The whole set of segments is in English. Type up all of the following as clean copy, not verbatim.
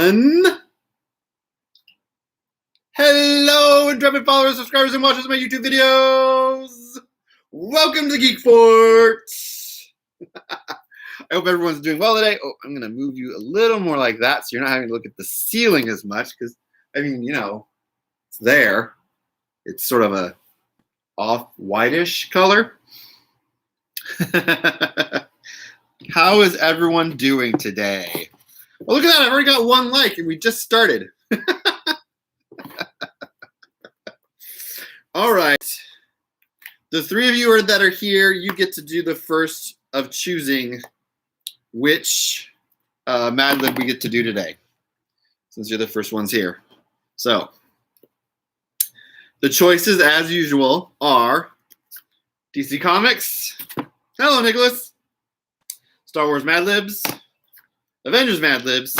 everyone. Hello, intrepid followers, subscribers, and watchers of my YouTube videos. Welcome to Geekfort. I hope everyone's doing well today. Oh, I'm going to move you a little more like that so you're not having to look at the ceiling as much because, I mean, you know, it's there. It's sort of a off-whitish color. How is everyone doing today? Well, look at that. I've already got one like, and we just started. All right. The three of you that are here, you get to do the first of choosing which Mad Lib we get to do today, since you're the first ones here. So, the choices, as usual, are DC Comics. Hello, Nicholas. Star Wars Madlibs, Avengers Madlibs,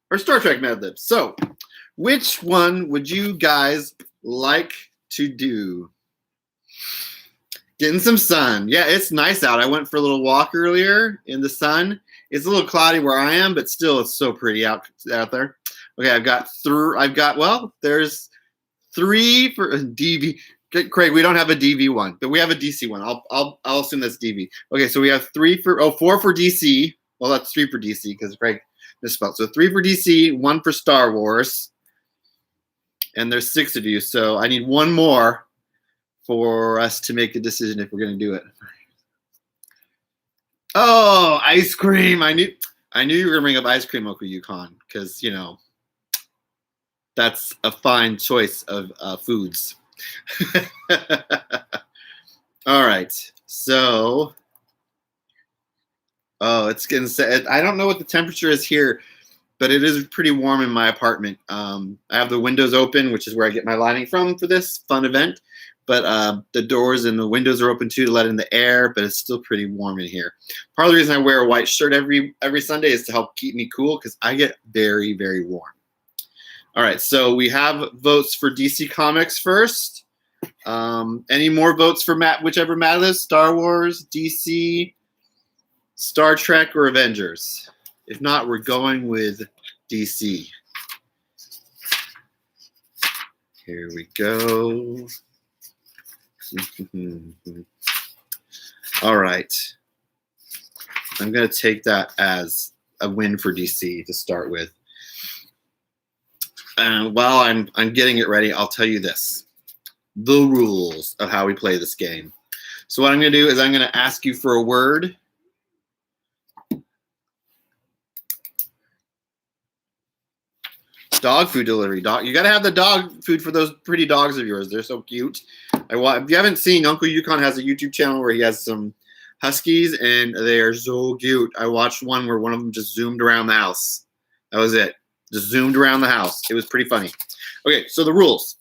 or Star Trek Madlibs. So, which one would you guys like to do? Getting some sun. Yeah, it's nice out. I went for a little walk earlier in the sun. It's a little cloudy where I am, but still it's so pretty out there. Okay, there's three for DV. Craig, we don't have a DV one, but we have a DC one. I'll assume that's DV. Okay, so we have four for DC. Well, that's three for DC because Craig misspelled. So 3 for DC, 1 for Star Wars, and there's 6 of you. So I need one more for us to make a decision if we're going to do it. Oh, ice cream! I knew you were going to bring up ice cream, Uncle Yukon, because you know that's a fine choice of foods. All right, so it's getting set. I don't know what the temperature is here, but it is pretty warm in my apartment. I have the windows open, which is where I get my lighting from for this fun event, but the doors and the windows are open too to let in the air, but it's still pretty warm in here. Part of the reason I wear a white shirt every Sunday is to help keep me cool because I get very, very warm. All right, so we have votes for DC Comics first. Any more votes for whichever Mad Lib, Star Wars, DC, Star Trek, or Avengers? If not, we're going with DC. Here we go. All right. I'm going to take that as a win for DC to start with. While I'm getting it ready, I'll tell you this. The rules of how we play this game. So what I'm going to do is I'm going to ask you for a word. Dog food delivery. You got to have the dog food for those pretty dogs of yours. They're so cute. If you haven't seen, Uncle Yukon has a YouTube channel where he has some huskies, and they are so cute. I watched one where one of them just zoomed around the house. That was it. Just zoomed around the house. It was pretty funny. Okay, so the rules.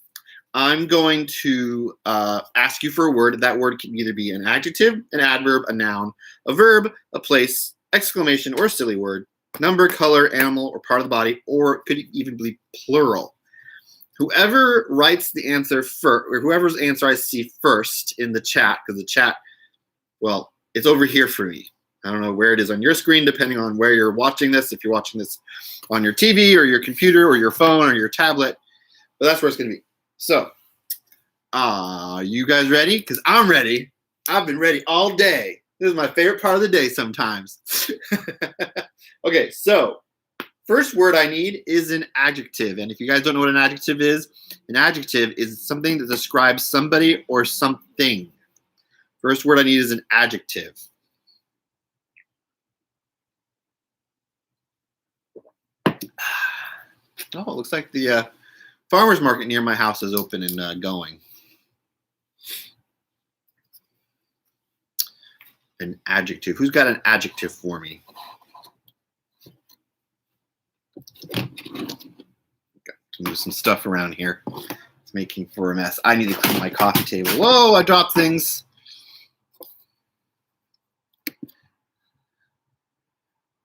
I'm going to ask you for a word. That word can either be an adjective, an adverb, a noun, a verb, a place, exclamation, or a silly word, number, color, animal, or part of the body, or it could even be plural. Whoever writes the answer first, or whoever's answer I see first in the chat, because the chat, well, it's over here for me. I don't know where it is on your screen, depending on where you're watching this. If you're watching this on your TV or your computer or your phone or your tablet, but that's where it's going to be. So, you guys ready? Because I'm ready. I've been ready all day. This is my favorite part of the day sometimes. Okay, so first word I need is an adjective. And if you guys don't know what an adjective is something that describes somebody or something. First word I need is an adjective. Oh, it looks like the farmer's market near my house is open and going. An adjective. Who's got an adjective for me? Got to move some stuff around here. It's making for a mess. I need to clean my coffee table. Whoa, I dropped things.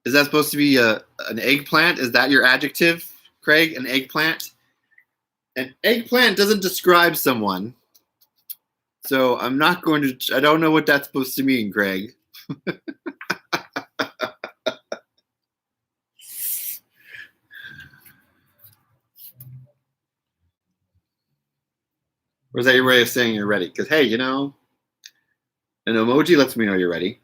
Is that supposed to be an eggplant? Is that your adjective, Craig? An eggplant? An eggplant doesn't describe someone. So I'm not going to, I don't know what that's supposed to mean, Craig. Or is that your way of saying you're ready? Because, hey, you know, an emoji lets me know you're ready.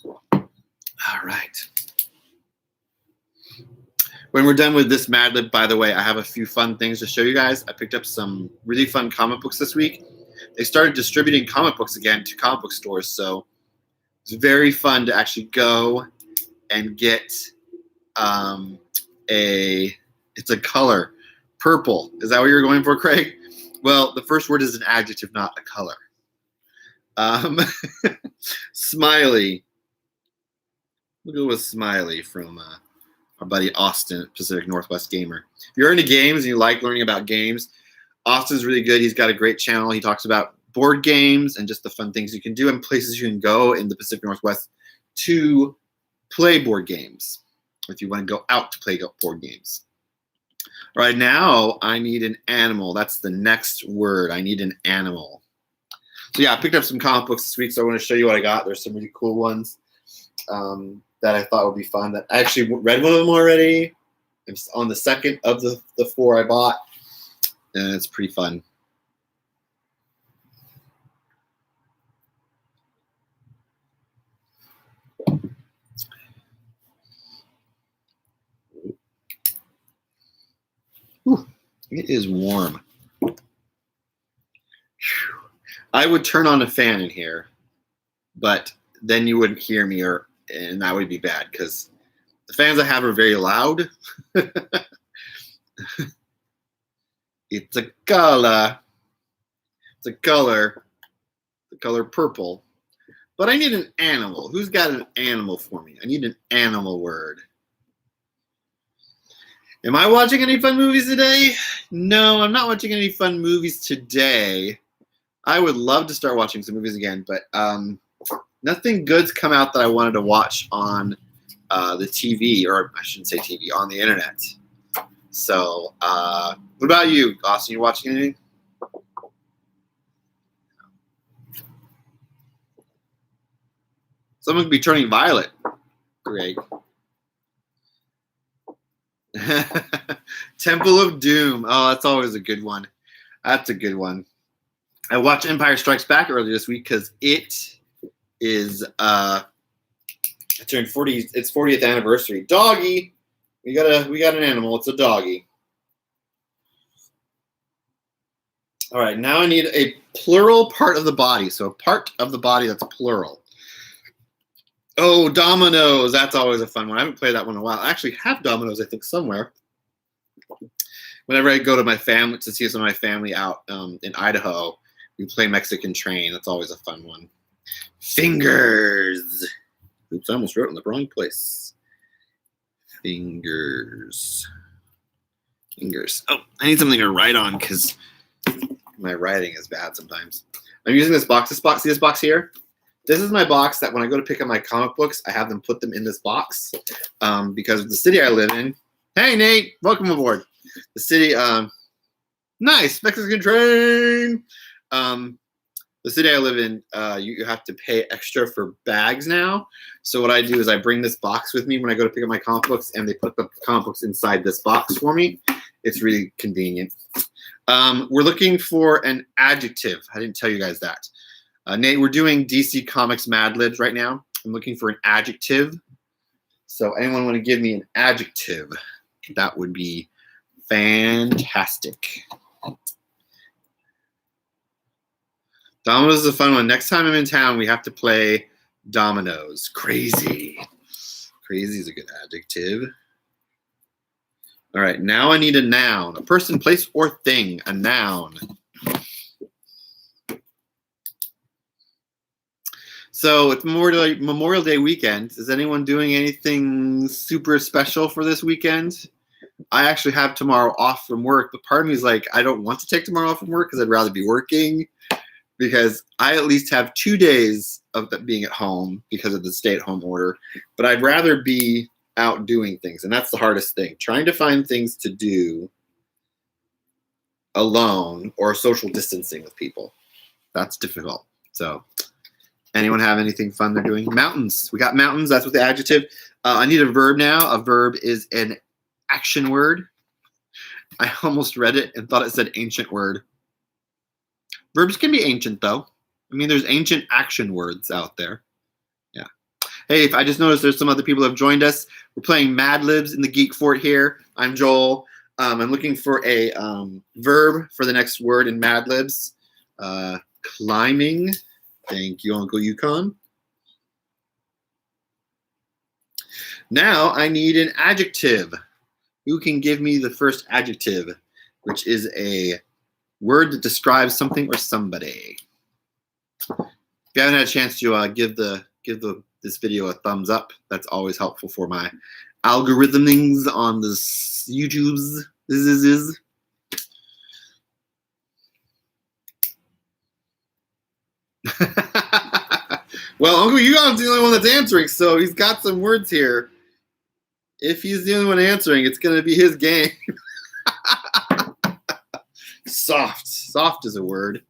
All right. When we're done with this Mad Lib, by the way, I have a few fun things to show you guys. I picked up some really fun comic books this week. They started distributing comic books again to comic book stores, so it's very fun to actually go and get it's a color. Purple. Is that what you're going for, Craig? Well, the first word is an adjective, not a color. Smiley. We'll go with Smiley from our buddy Austin, Pacific Northwest Gamer. If you're into games and you like learning about games, Austin's really good. He's got a great channel. He talks about board games and just the fun things you can do and places you can go in the Pacific Northwest to play board games if you want to go out to play board games. All right, now I need an animal. That's the next word. I need an animal. So yeah, I picked up some comic books this week, so I want to show you what I got. There's some really cool ones that I thought would be fun. That I actually read one of them already. It's on the second of the four I bought, and it's pretty fun. Whew, it is warm. Whew. I would turn on a fan in here, but then you wouldn't hear me, and that would be bad because the fans I have are very loud. It's a color. It's a color. The color purple. But I need an animal. Who's got an animal for me? I need an animal word. Am I watching any fun movies today? No, I'm not watching any fun movies today. I would love to start watching some movies again, but nothing good's come out that I wanted to watch on the TV, or I shouldn't say TV, on the internet. So, what about you, Austin? You watching anything? Someone could be turning violet. Great. Temple of Doom. Oh, that's always a good one. That's a good one. I watched Empire Strikes Back earlier this week because it is it turned 40. Its 40th anniversary. Doggy. We got an animal. It's a doggy. All right, now I need a plural part of the body. So a part of the body that's plural. Oh, dominoes. That's always a fun one. I haven't played that one in a while. I actually have dominoes, I think, somewhere. Whenever I go to my family to see some of my family out in Idaho, we play Mexican Train. That's always a fun one. Fingers. Oops, I almost wrote it in the wrong place. Fingers. Fingers. Oh, I need something to write on because my writing is bad sometimes. I'm using this box. See this box here? This is my box that when I go to pick up my comic books, I have them put them in this box because of the city I live in. Hey, Nate, welcome aboard. The city, nice, Mexican Train. The city I live in, you have to pay extra for bags now. So what I do is I bring this box with me when I go to pick up my comic books, and they put the comic books inside this box for me. It's really convenient. We're looking for an adjective. I didn't tell you guys that. Nate, we're doing DC Comics Madlibs right now. I'm looking for an adjective. So anyone want to give me an adjective? That would be fantastic. Dominoes is a fun one. Next time I'm in town, we have to play dominoes. Crazy. Crazy is a good adjective. All right, now I need a noun. A person, place, or thing. A noun. So it's Memorial Day weekend. Is anyone doing anything super special for this weekend? I actually have tomorrow off from work, but part of me is like, I don't want to take tomorrow off from work because I'd rather be working, because I at least have 2 days of being at home because of the stay-at-home order, but I'd rather be out doing things, and that's the hardest thing. Trying to find things to do alone or social distancing with people. That's difficult. So anyone have anything fun they're doing? Mountains. We got mountains. That's what the adjective. I need a verb now. A verb is an action word. I almost read it and thought it said ancient word. Verbs can be ancient, though. I mean, there's ancient action words out there. Yeah. Hey, if I just noticed there's some other people who have joined us. We're playing Madlibs in the Geekfort here. I'm Joel. I'm looking for a verb for the next word in Madlibs. Climbing. Thank you, Uncle Yukon. Now I need an adjective. Who can give me the first adjective, which is a word that describes something or somebody? If you haven't had a chance to give this video a thumbs up, that's always helpful for my algorithmings on this YouTube's. Well, Uncle Yugon's the only one that's answering, so he's got some words here. If he's the only one answering, it's going to be his game. Soft. Soft is a word.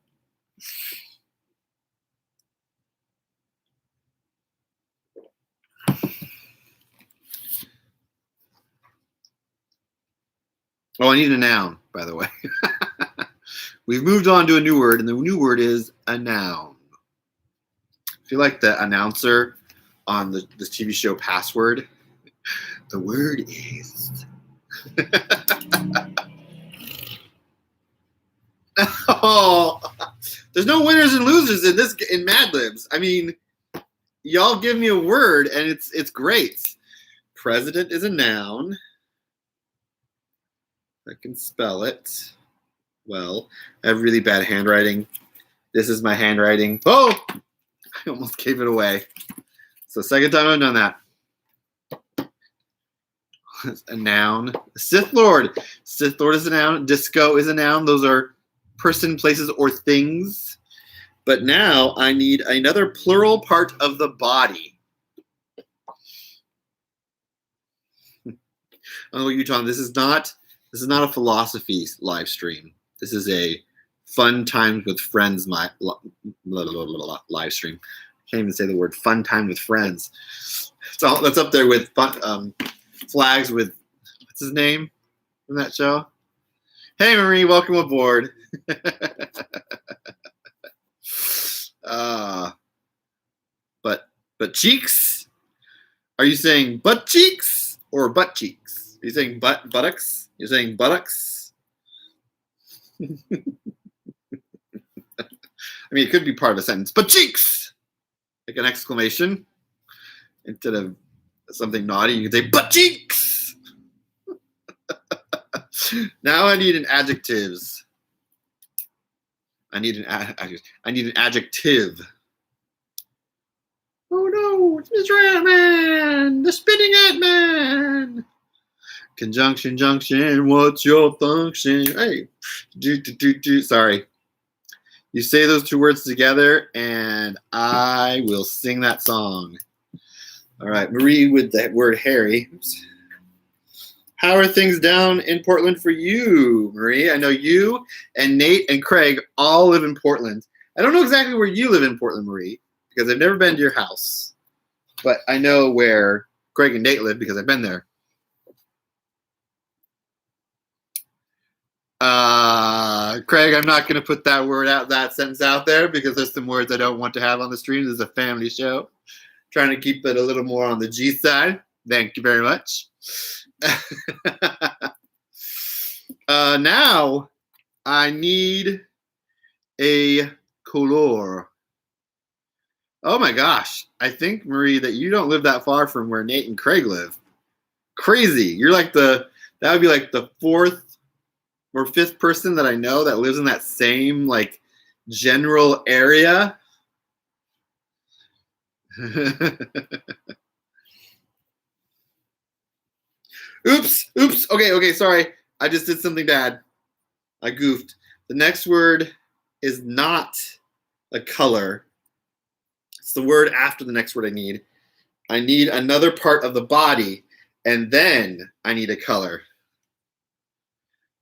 Oh, I need a noun, by the way. We've moved on to a new word, and the new word is a noun. I feel like the announcer on this TV show Password. The word is. Oh, there's no winners and losers in Madlibs. I mean, y'all give me a word, and it's great. President is a noun. I can spell it. Well, I have really bad handwriting. This is my handwriting. Oh, I almost gave it away. So second time I've done that. A noun. Sith Lord. Sith Lord is a noun. Disco is a noun. Those are person, places, or things. But now I need another plural part of the body. Oh, Utah, this is not a philosophy live stream. This is a fun times with friends live stream. I can't even say the word fun time with friends. So that's up there with fun, flags with, what's his name from that show? Hey, Marie, welcome aboard. But cheeks? Are you saying butt cheeks or butt cheeks? Are you saying buttocks? You're saying buttocks? I mean, it could be part of a sentence. But cheeks! Like an exclamation. Instead of something naughty, you can say butt cheeks! Now I need an adjectives. I need an adjective. Oh no, it's Mr. Ant-Man! The spinning Ant-Man! Conjunction, junction, what's your function? Hey, sorry. You say those two words together, and I will sing that song. All right, Marie with the word Harry. Oops. How are things down in Portland for you, Marie? I know you and Nate and Craig all live in Portland. I don't know exactly where you live in Portland, Marie, because I've never been to your house. But I know where Craig and Nate live because I've been there. Craig, I'm not going to put that sentence out there because there's some words I don't want to have on the stream. This is a family show. Trying to keep it a little more on the G side. Thank you very much. Now I need a color. Oh my gosh. I think, Marie, that you don't live that far from where Nate and Craig live. Crazy. You're like that would be like the fourth or fifth person that I know that lives in that same like general area. Oops. Okay, sorry. I just did something bad. I goofed. The next word is not a color. It's the word after the next word I need. I need another part of the body, and then I need a color.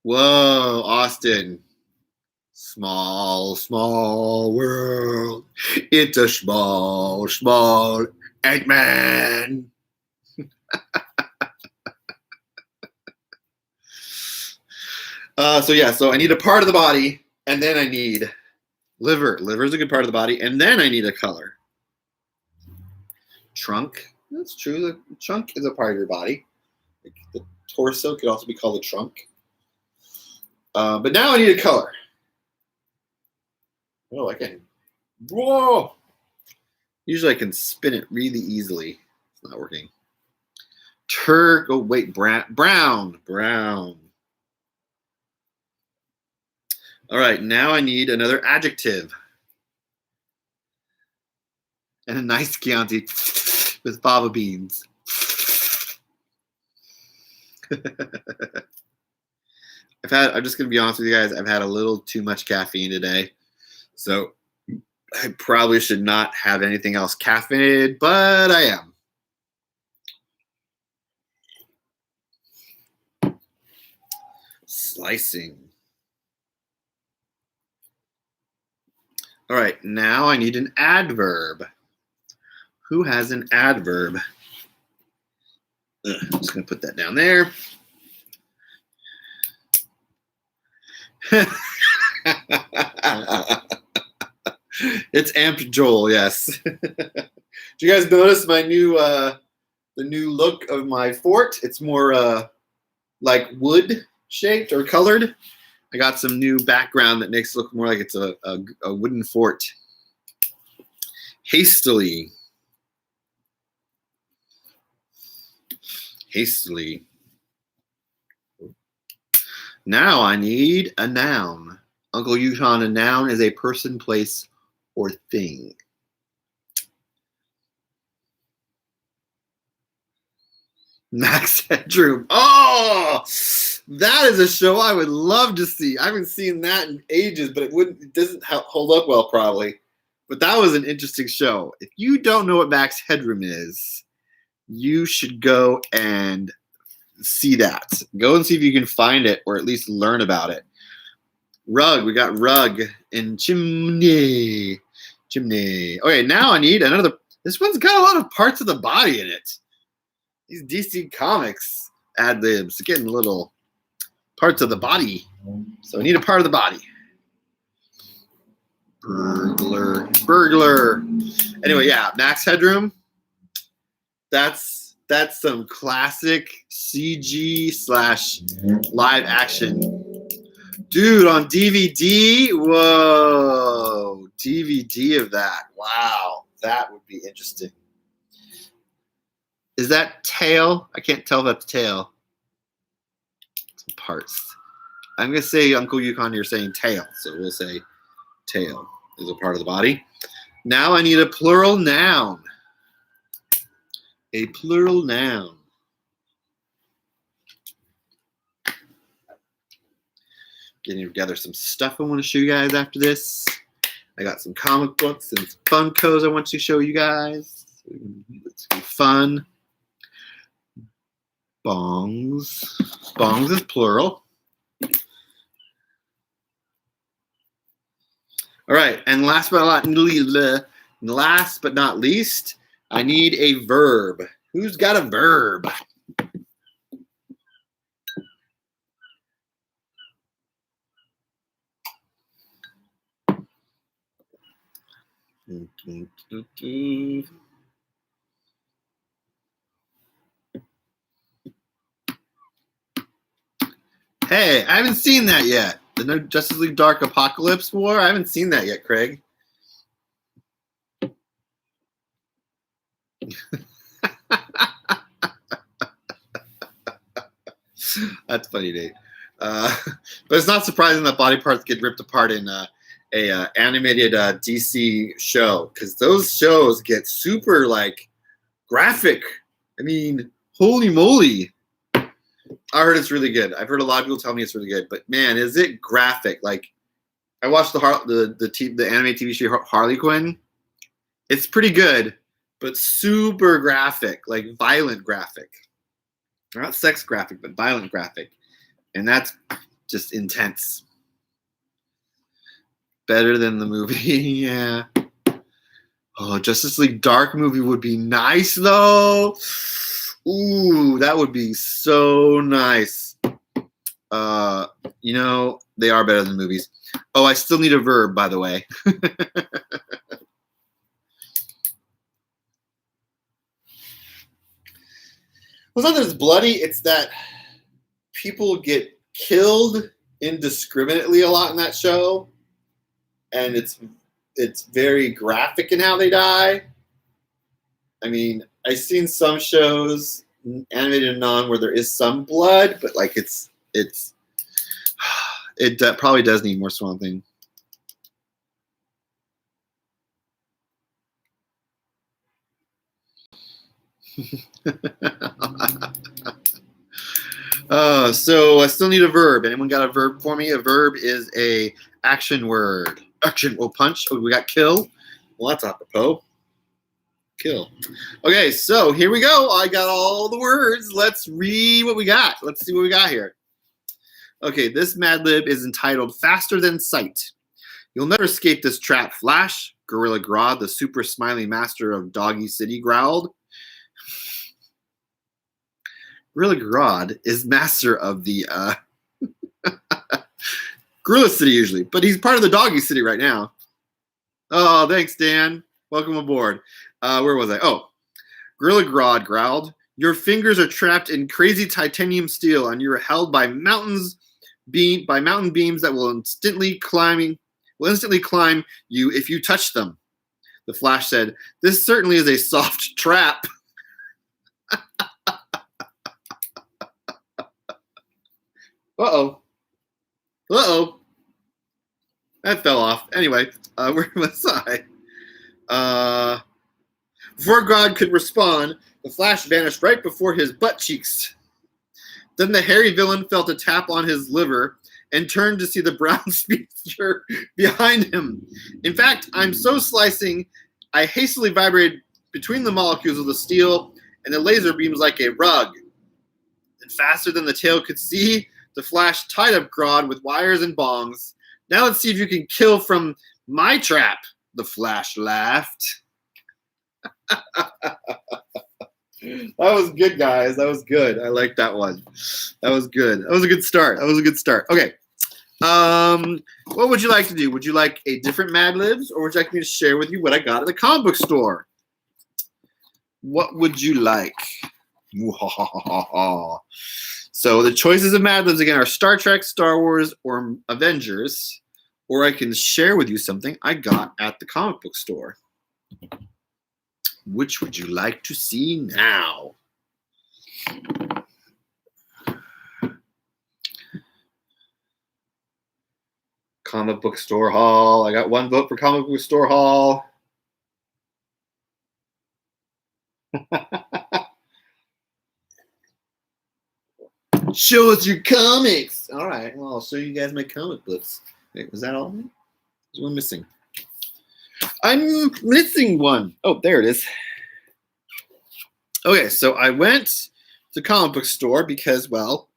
Whoa, Austin. Small, small world. It's a small, small Ant-Man. So I need a part of the body, and then I need liver. Liver is a good part of the body, and then I need a color. Trunk. That's true. The trunk is a part of your body. The torso could also be called the trunk. But now I need a color. Oh, I can. Whoa! Usually I can spin it really easily. It's not working. Oh, wait. Brown. All right. Now I need another adjective. And a nice Chianti with fava beans. I'm just going to be honest with you guys. I've had a little too much caffeine today. So I probably should not have anything else caffeinated, but I am. Slicing. All right, now I need an adverb. Who has an adverb? I'm just going to put that down there. It's Amped Joel, yes. Do you guys notice my new the new look of my fort? It's more like wood shaped or colored. I got some new background that makes it look more like it's a wooden fort. Hastily. Now I need a noun. Uncle Yukon, a noun is a person, place, or thing. Max Headroom. Oh, that is a show I would love to see. I haven't seen that in ages, but it doesn't hold up well probably. But that was an interesting show. If you don't know what Max Headroom is, you should go and see that. Go and see if you can find it or at least learn about it. Rug. We got rug and chimney. Okay, now I need another. This one's got a lot of parts of the body in it. These DC Comics Madlibs getting little parts of the body. So I need a part of the body. Burglar. Anyway, yeah, Max Headroom. That's some classic CG / live action. Dude, on DVD? Whoa. DVD of that. Wow. That would be interesting. Is that tail? I can't tell if that's tail. Some parts. I'm going to say, Uncle Yukon, you're saying tail. So we'll say tail is a part of the body. Now I need a plural noun. A plural noun. Getting together some stuff I want to show you guys after this. I got some comic books and funkos I want to show you guys. It's gonna be fun. Bongs. Bongs is plural. All right, and last but not least, I need a verb. Who's got a verb? Hey, I haven't seen that yet. The new Justice League Dark Apocalypse War? I haven't seen that yet, Craig. That's funny, Nate. But it's not surprising that body parts get ripped apart in a animated DC show, because those shows get super like graphic. I mean, holy moly! I heard it's really good. I've heard a lot of people tell me it's really good, but man, is it graphic? Like, I watched the anime TV show Harley Quinn. It's pretty good, but super graphic, like violent graphic. Not sex graphic, but violent graphic. And that's just intense. Better than the movie, yeah. Oh, Justice League Dark movie would be nice, though. Ooh, that would be so nice. You know, they are better than movies. Oh, I still need a verb, by the way. Well, it's not that it's bloody, it's that people get killed indiscriminately a lot in that show. And it's very graphic in how they die. I mean, I've seen some shows, animated and non, where there is some blood, but like it probably does need more Swamp Thing. So I still need a verb. Anyone got a verb for me? A verb is a action word. Action. Oh, punch. Oh, we got kill. Well, that's apropos. Kill. Okay, so here we go. I got all the words. Let's read what we got. Let's see what we got here. Okay, this Mad Lib is entitled Faster Than Sight. You'll never escape this trap, Flash. Gorilla Grodd, the super smiley master of Doggy City, growled. Gorilla Grodd is master of the Gorilla City usually, but he's part of the Doggy City right now. Oh, thanks, Dan. Welcome aboard. Where was I? Oh, Gorilla Grodd growled. Your fingers are trapped in crazy titanium steel, and you are held by mountain beams that will instantly climb you if you touch them. The Flash said, "This certainly is a soft trap." Uh-oh. That fell off. Anyway, where was I? Before Grodd could respond, the Flash vanished right before his butt cheeks. Then the hairy villain felt a tap on his liver and turned to see the brown speedster behind him. In fact, I'm so slicing, I hastily vibrated between the molecules of the steel and the laser beams like a rug. And faster than the tail could see, the Flash tied up Grodd with wires and bongs. Now let's see if you can kill from my trap, the Flash laughed. That was good, guys. That was good. I like that one. That was good. That was a good start. Okay. What would you like to do? Would you like a different Mad Libs, or would you like me to share with you what I got at the comic book store? What would you like? So the choices of Mad Libs again are Star Trek, Star Wars, or Avengers. Or I can share with you something I got at the comic book store. Which would you like to see now? Comic book store haul. I got one vote for comic book store haul. Show us your comics. All right. Well, I'll show you guys my comic books. Wait, was that all of them? There's one missing. I'm missing one. Oh, there it is. Okay, so I went to the comic book store because, well,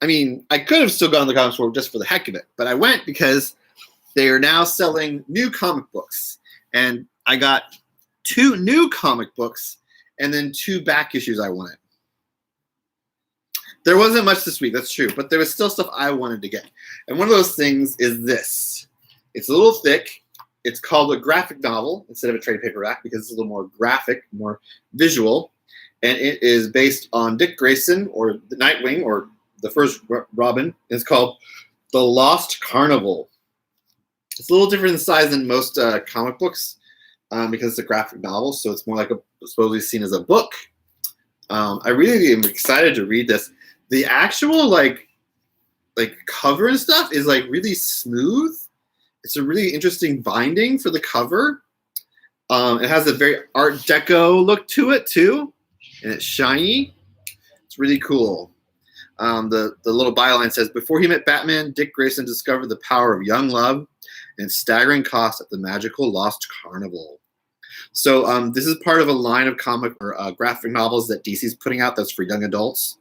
I mean, I could have still gone to the comic store just for the heck of it, but I went because they are now selling new comic books. And I got 2 new comic books and then 2 back issues I wanted. There wasn't much this week, that's true, but there was still stuff I wanted to get. And one of those things is this. It's a little thick. It's called a graphic novel instead of a trade paperback because it's a little more graphic, more visual. And it is based on Dick Grayson or the Nightwing or the first Robin. It's called The Lost Carnival. It's a little different in size than most comic books because it's a graphic novel, so it's more like supposedly seen as a book. I really am excited to read this. The actual like cover and stuff is like really smooth. It's a really interesting binding for the cover. It has a very Art Deco look to it too, and it's shiny. It's really cool. The little byline says, before he met Batman, Dick Grayson discovered the power of young love and staggering cost at the magical Lost Carnival. So this is part of a line of comic or graphic novels that DC's putting out that's for young adults.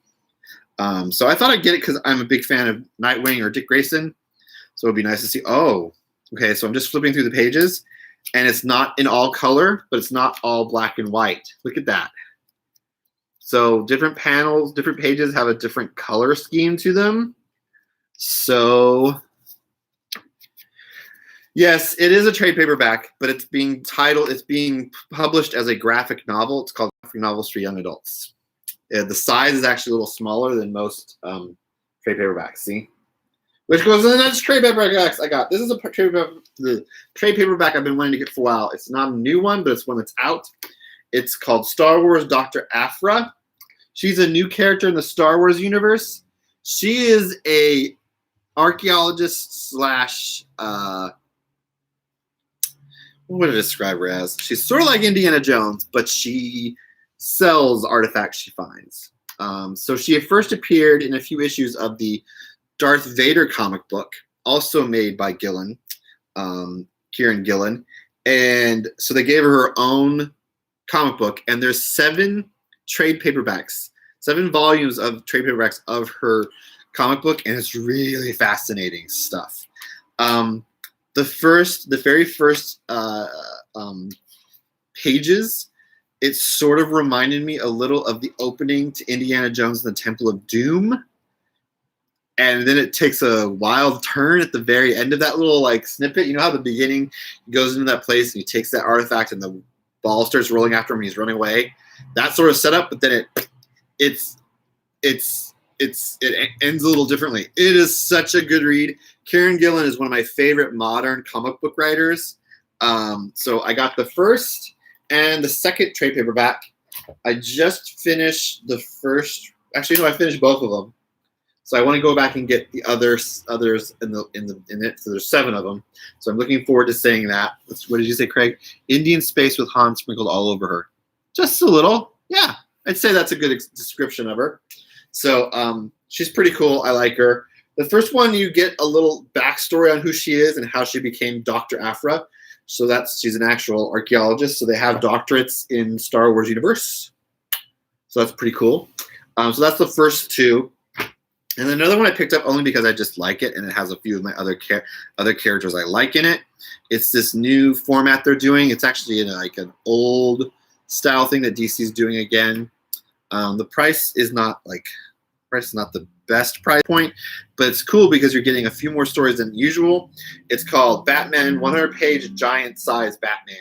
So I thought I'd get it because I'm a big fan of Nightwing or Dick Grayson. So it'd be nice to see. Oh, okay. So I'm just flipping through the pages, and it's not in all color, but it's not all black and white. Look at that. So different panels, different pages have a different color scheme to them. So, yes, it is a trade paperback, but it's being published as a graphic novel. It's called Graphic Novels for Young Adults. The size is actually a little smaller than most trade paperbacks. See? Which goes in the next trade paperback I got. This is a trade paperback I've been wanting to get for a while. It's not a new one, but it's one that's out. It's called Star Wars Dr. Aphra. She's a new character in the Star Wars universe. She is a archaeologist slash what would I describe her as? She's sort of like Indiana Jones, but she sells artifacts she finds. So she first appeared in a few issues of the Darth Vader comic book, also made by Kieran Gillen. And so they gave her own comic book, and there's 7 trade paperbacks, 7 volumes of trade paperbacks of her comic book, and it's really fascinating stuff. The very first pages, it sort of reminded me a little of the opening to Indiana Jones and the Temple of Doom. And then it takes a wild turn at the very end of that little like snippet. You know how the beginning he goes into that place and he takes that artifact and the ball starts rolling after him and he's running away. That sort of setup, but then it ends a little differently. It is such a good read. Kieran Gillen is one of my favorite modern comic book writers. So I got the first and the second trade paperback. I just finished the first. Actually, no, I finished both of them. So I want to go back and get the others in it. So there's 7 of them. So I'm looking forward to saying that. What did you say, Craig? Indian space with Han sprinkled all over her. Just a little. Yeah, I'd say that's a good description of her. So she's pretty cool. I like her. The first one, you get a little backstory on who she is and how she became Dr. Aphra. So she's an actual archaeologist. So they have doctorates in Star Wars universe. So that's pretty cool. So that's the first 2. And another one I picked up only because I just like it, and it has a few of my other characters I like in it. It's this new format they're doing. It's actually like an old style thing that DC's doing again. The price is not the best price point, but it's cool because you're getting a few more stories than usual. It's called Batman 100-page giant size Batman.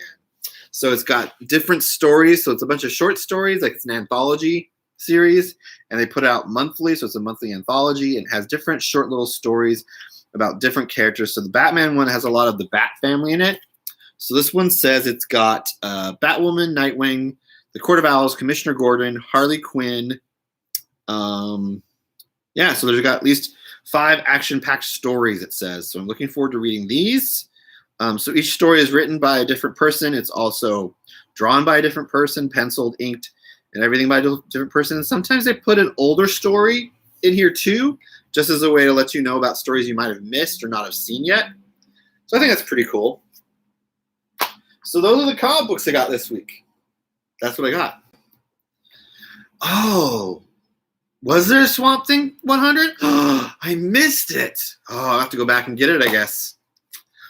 So it's got different stories. So it's a bunch of short stories, like it's an anthology series, and they put it out monthly, so it's a monthly anthology and has different short little stories about different characters. So the Batman one has a lot of the Bat family in it. So this one says it's got Batwoman, Nightwing, the Court of Owls, Commissioner Gordon, Harley Quinn. So there's got at least 5 action-packed stories, it says. So I'm looking forward to reading these. So each story is written by a different person. It's also drawn by a different person, penciled, inked, and everything by a different person. And sometimes they put an older story in here too, just as a way to let you know about stories you might have missed or not have seen yet. So I think that's pretty cool. So those are the comic books I got this week. That's what I got. Oh, was there a Swamp Thing 100? I missed it. Oh, I'll have to go back and get it, I guess.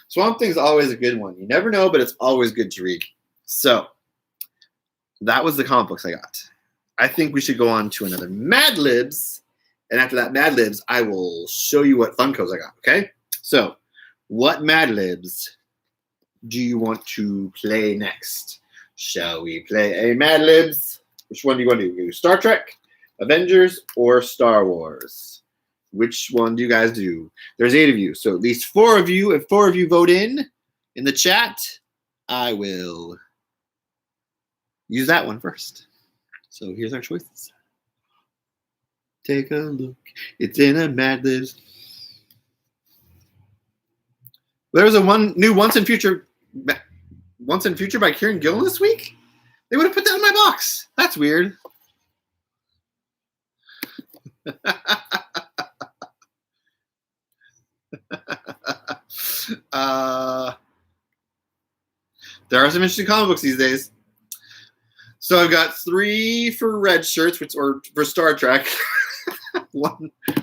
Swamp Thing's always a good one. You never know, but it's always good to read. So that was the comic books I got. I think we should go on to another Madlibs. And after that Madlibs, I will show you what funkos I got, okay? So, what Madlibs do you want to play next? Shall we play a Madlibs? Which one do you want to do? Star Trek, Avengers, or Star Wars? Which one do you guys do? There's 8 of you, so at least 4 of you. If 4 of you vote in the chat, I will use that one first. So here's our choices. Take a look. It's in a Madlibs. There's a new Once in Future by Kieran Gillen this week? They would have put that in my box. That's weird. There are some interesting comic books these days. So I've got 3 for red shirts, or for Star Trek.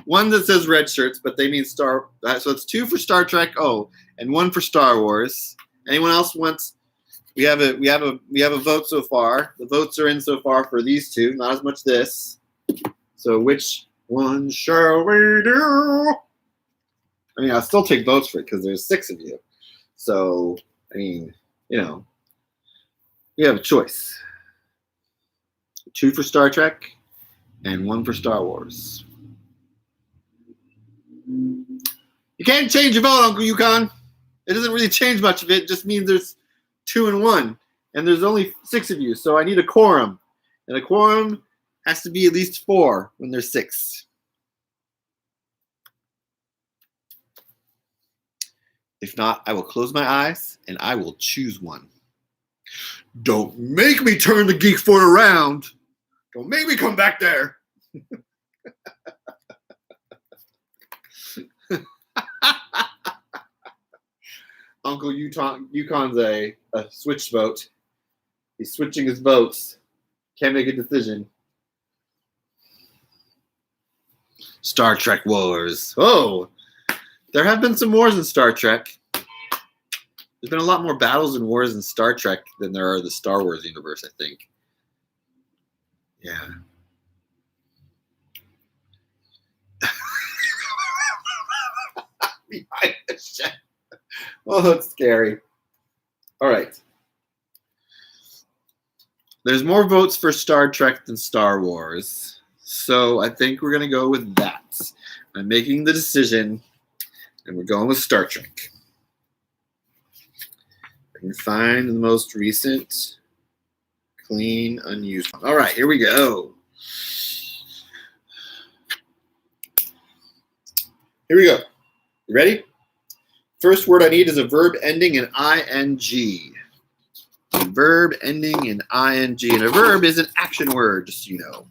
one that says red shirts, but they mean Star. So it's 2 for Star Trek. Oh, and 1 for Star Wars. Anyone else wants? We have a vote so far. The votes are in so far for these 2. Not as much this. So which one shall we do? I mean, I'll still take votes for it because there's 6 of you. So, I mean, you know, we have a choice. 2 for Star Trek and 1 for Star Wars. You can't change your vote, Uncle Yukon. It doesn't really change much of it. It just means there's 2 and 1. And there's only 6 of you, so I need a quorum. And a quorum has to be at least 4 when there's 6. If not, I will close my eyes and I will choose one. Don't make me turn the Geekfort around. Don't make me come back there. Uncle Yukon's a switch vote. He's switching his votes. Can't make a decision. Star Trek Wars. Oh, there have been some wars in Star Trek. There's been a lot more battles and wars in Star Trek than there are in the Star Wars universe, I think. Yeah. Behind the shed. Oh, that's scary. All right. There's more votes for Star Trek than Star Wars. So I think we're going to go with that. I'm making the decision, and we're going with Star Trek. I can find the most recent, clean, unused one. All right, here we go. Here we go. You ready? First word I need is a verb ending in ing. A verb ending in ing. And a verb is an action word, just so you know.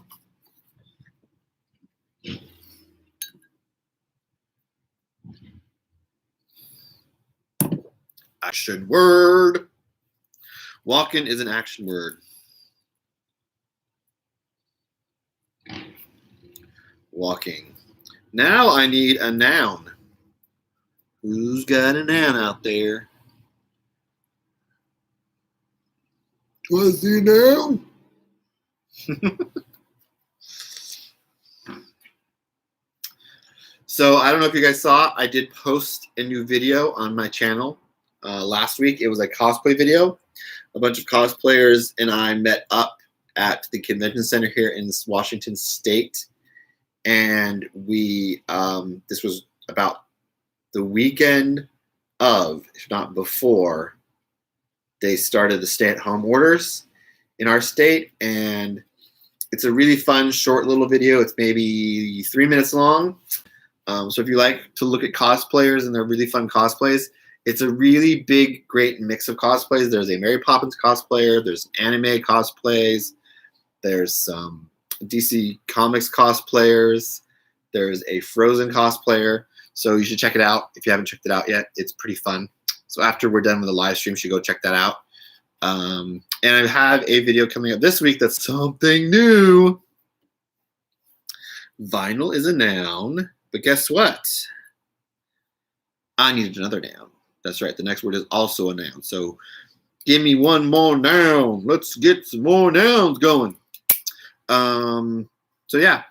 Action word. Walking is an action word. Walking. Now I need a noun. Who's got a noun out there? Was he noun? So I don't know if you guys saw, I did post a new video on my channel last week. It was a cosplay video. A bunch of cosplayers and I met up at the convention center here in Washington State. And we, this was about the weekend of, if not before, they started the stay-at-home orders in our state. And it's a really fun, short little video. It's maybe 3 minutes long. So if you like to look at cosplayers and they're really fun cosplays, it's a really big, great mix of cosplays. There's a Mary Poppins cosplayer. There's anime cosplays. There's some DC Comics cosplayers. There's a Frozen cosplayer. So you should check it out if you haven't checked it out yet. It's pretty fun. So after we're done with the live stream, you should go check that out. And I have a video coming up this week that's something new. Vinyl is a noun, but guess what? I needed another noun. That's right. The next word is also a noun. So give me one more noun. Let's get some more nouns going. So yeah,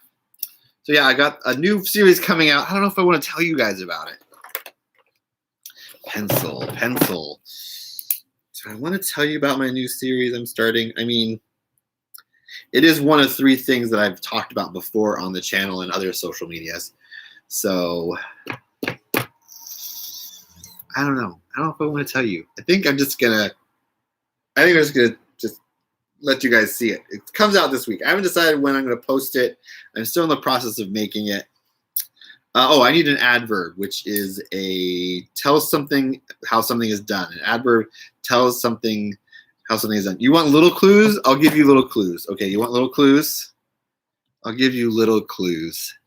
I got a new series coming out. I don't know if I want to tell you guys about it. Pencil. Do I want to tell you about my new series I'm starting? I mean, it is one of 3 things that I've talked about before on the channel and other social medias. So I don't know. I don't know if I want to tell you. I think I'm just gonna just let you guys see it. It comes out this week. I haven't decided when I'm gonna post it. I'm still in the process of making it. I need an adverb, which is tells something how something is done. An adverb tells something how something is done. You want little clues? I'll give you little clues. Okay, you want little clues? I'll give you little clues.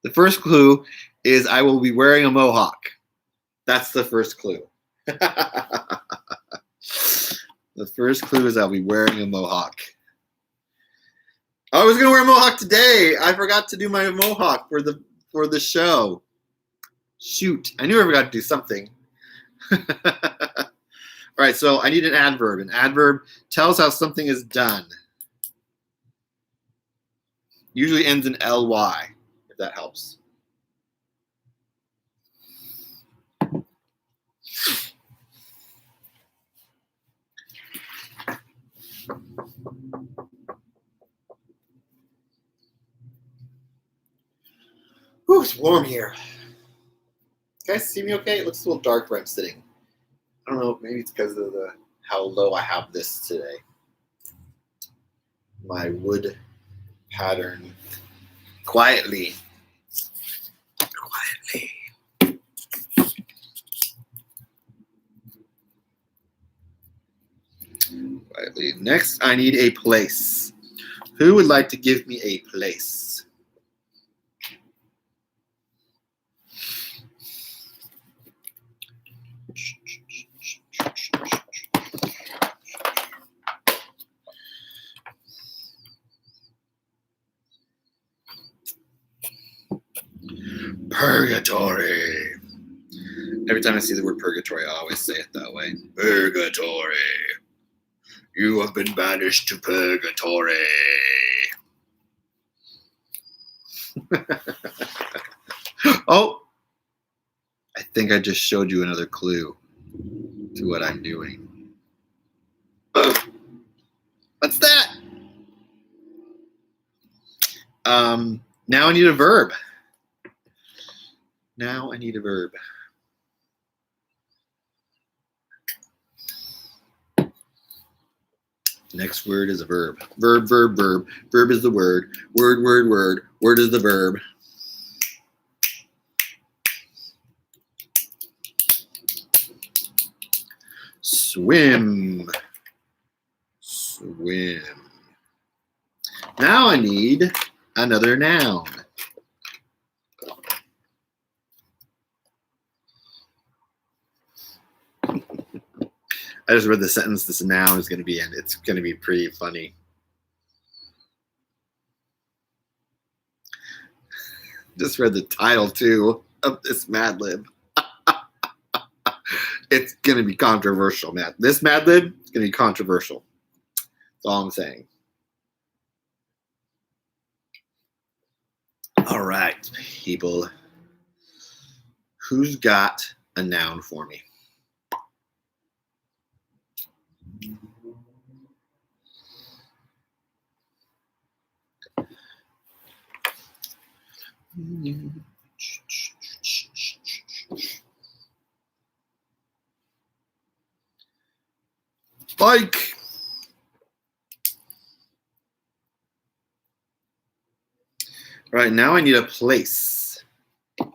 The first clue is I will be wearing a mohawk. That's the first clue. The first clue is I'll be wearing a mohawk. I was gonna wear a mohawk today. I forgot to do my mohawk for the show. Shoot, I knew I forgot to do something. All right, so I need an adverb. An adverb tells how something is done. Usually ends in ly, if that helps. Whew, it's warm here. You guys see me okay? It looks a little dark where I'm sitting. I don't know, maybe it's because of how low I have this today. My wood pattern. Quietly. Next, I need a place. Who would like to give me a place? Purgatory. Every time I see the word purgatory, I always say it that way. Purgatory. You have been banished to purgatory. Oh, I think I just showed you another clue to what I'm doing. What's that? Now I need a verb. Now I need a verb. Next word is a verb. Verb, verb, verb. Verb is the word. Word, word, word. Word is the verb. Swim. Swim. Now I need another noun. I just read the sentence this noun is going to be in. It's going to be pretty funny. Just read the title, too, of this Mad Lib. It's going to be controversial, Matt. This Mad Lib is going to be controversial. That's all I'm saying. All right, people. Who's got a noun for me? Bike. All right, now I need a place.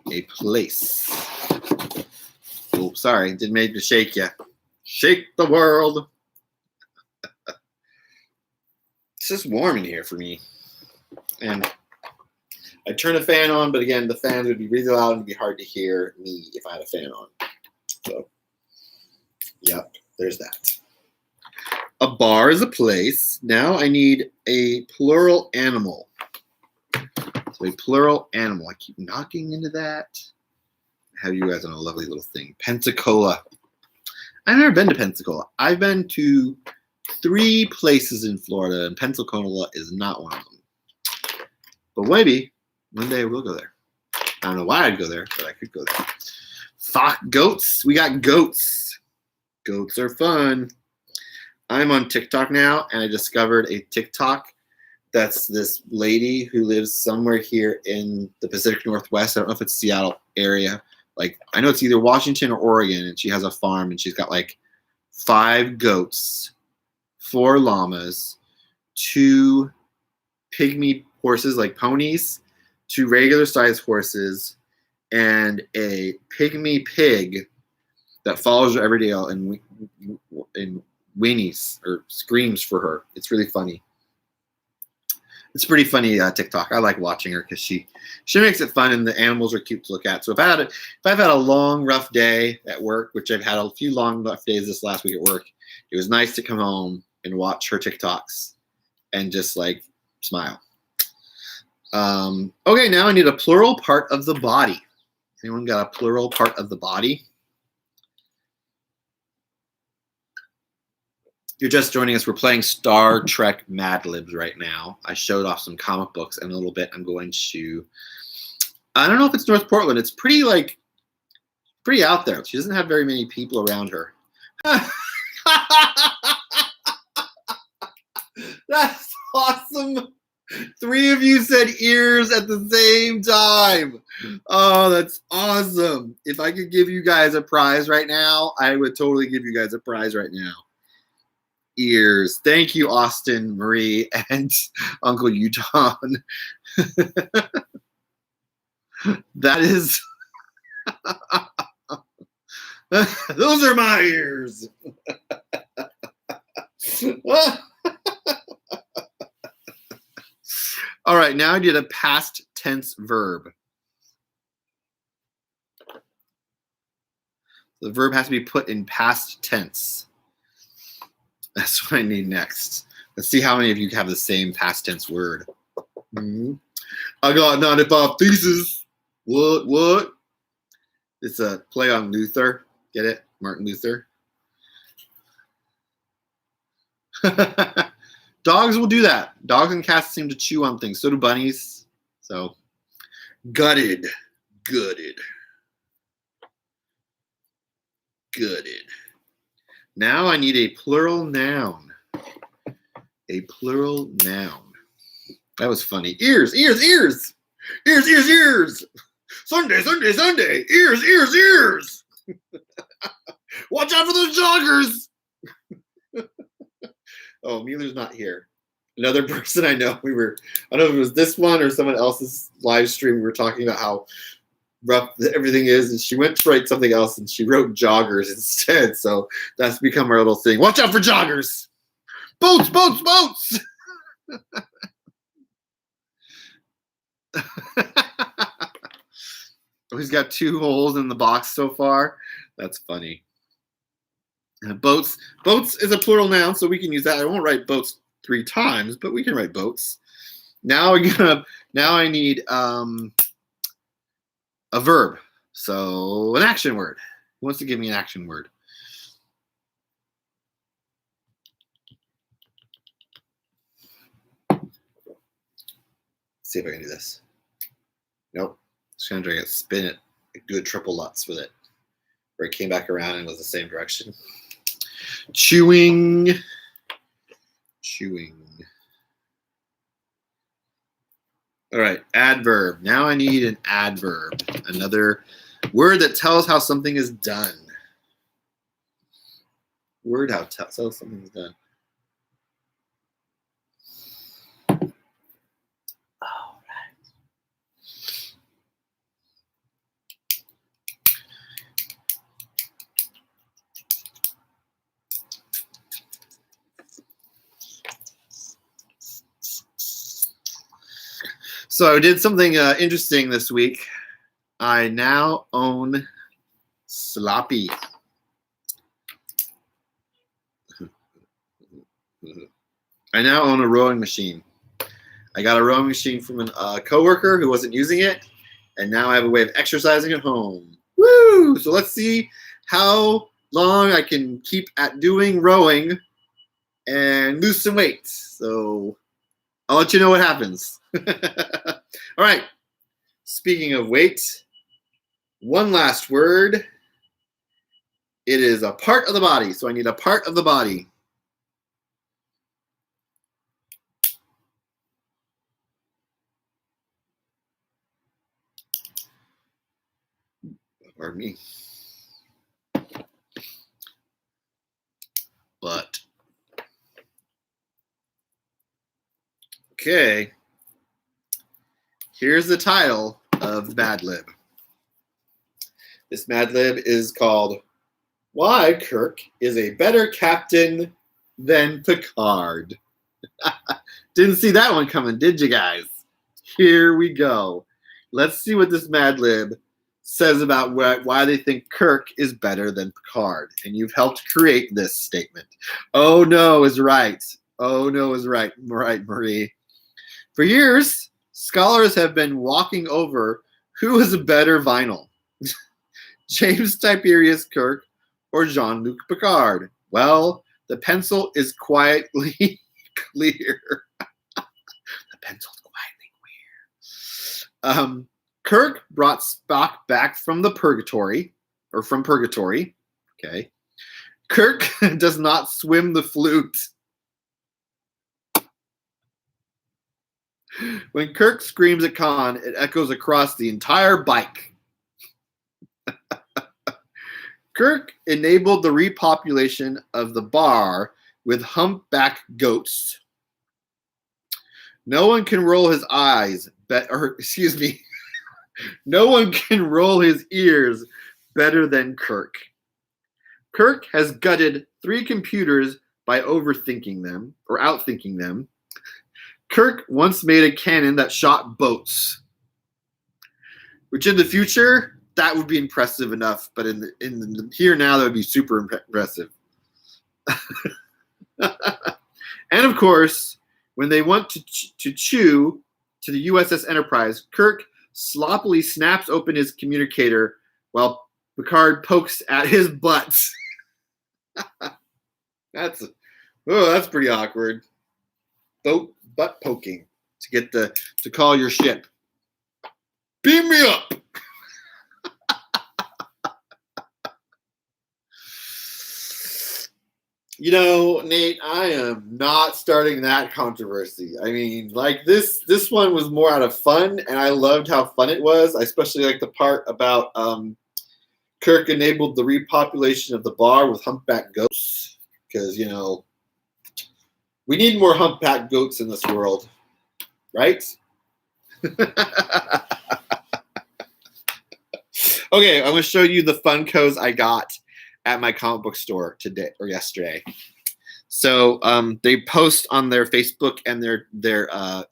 A place. Oh, sorry, didn't make me shake you. Shake the world. It's just warm in here for me. And I turn a fan on, but again, the fans would be really loud and it'd be hard to hear me if I had a fan on. So, yep, there's that. A bar is a place. Now I need a plural animal. So a plural animal. I keep knocking into that. I have you guys on a lovely little thing. Pensacola. I've never been to Pensacola. I've been to 3 places in Florida, and Pensacola is not one of them. But maybe one day I will go there. I don't know why I'd go there, but I could go there. Goats. We got goats. Goats are fun. I'm on TikTok now, and I discovered a TikTok that's this lady who lives somewhere here in the Pacific Northwest. I don't know if it's Seattle area. Like, I know it's either Washington or Oregon, and she has a farm, and she's got like 5 goats, 4 llamas, 2 pygmy horses, like ponies, 2 regular sized horses, and a pygmy pig that follows her every day and whinnies or screams for her. It's really funny. It's pretty funny TikTok. I like watching her because she makes it fun and the animals are cute to look at. So if I've had a long rough day at work, which I've had a few long rough days this last week at work, it was nice to come home and watch her TikToks and just like smile. Okay, now I need a plural part of the body. Anyone got a plural part of the body? You're just joining us. We're playing Star Trek Madlibs right now. I showed off some comic books, and in a little bit I'm going to, I don't know if it's North Portland. It's pretty out there. She doesn't have very many people around her. That's awesome. 3 of you said ears at the same time. Oh, that's awesome. If I could give you guys a prize right now, I would totally give you guys a prize right now. Ears. Thank you, Austin, Marie, and Uncle Utah. That is... Those are my ears. All right, now I did a past tense verb. The verb has to be put in past tense. That's what I need next. Let's see how many of you have the same past tense word. I got 95 theses. What? It's a play on Luther. Get it? Martin Luther. Dogs will do that. Dogs and cats seem to chew on things. So do bunnies. So, gutted. Now I need a plural noun. A plural noun. That was funny. Ears. Sunday. Ears. Watch out for those joggers. Oh, Mueller's not here. Another person I know, I don't know if it was this one or someone else's live stream, we were talking about how rough everything is, and she went to write something else, and she wrote joggers instead, so that's become our little thing. Watch out for joggers! Boats! Oh, he's got 2 holes in the box so far. That's funny. Boats is a plural noun, so we can use that. I won't write boats 3 times, but we can write boats. Now I need a verb. So an action word. Who wants to give me an action word? Let's see if I can do this. Nope. Just gonna try to spin it, do a triple Lutz with it, where it came back around and was the same direction. Chewing. All right, adverb. Now I need an adverb, another word that tells how something is done. Word how tells how something is done. All right. So I did something interesting this week. I now own Sloppy. I now own a rowing machine. I got a rowing machine from a coworker who wasn't using it, and now I have a way of exercising at home. Woo! So let's see how long I can keep at doing rowing and lose some weight. So I'll let you know what happens. All right. Speaking of weight, one last word. It is a part of the body. So I need a part of the body. Pardon me. But. Okay. Here's the title of the Madlib. This Madlib is called Why Kirk is a Better Captain Than Picard. Didn't see that one coming, did you guys? Here we go. Let's see what this Madlib says about why they think Kirk is better than Picard. And you've helped create this statement. Oh no is right. Oh no is right. Right, Marie. For years, scholars have been walking over who is a better vinyl. James Tiberius Kirk or Jean-Luc Picard. Well, the pencil is quietly clear. The pencil's quietly clear. Kirk brought Spock back from purgatory. Okay. Kirk does not swim the flute. When Kirk screams at Khan, it echoes across the entire bike. Kirk enabled the repopulation of the bar with humpback goats. No one can roll his eyes, no one can roll his ears better than Kirk. Kirk has gutted 3 computers by overthinking them or outthinking them. Kirk once made a cannon that shot boats, which in the future, that would be impressive enough, but in the here now, that would be super impressive. And of course, when they want to chew to the USS Enterprise, Kirk sloppily snaps open his communicator while Picard pokes at his butt. That's pretty awkward. Butt poking to get to call your ship. Beam me up. You know, Nate, I am not starting that controversy. I mean, like this one was more out of fun, and I loved how fun it was. I especially like the part about Kirk enabled the repopulation of the bar with humpback goats, because, you know, we need more humpback goats in this world, right? Okay, I'm going to show you the funkos I got at my comic book store today or yesterday. So they post on their Facebook and their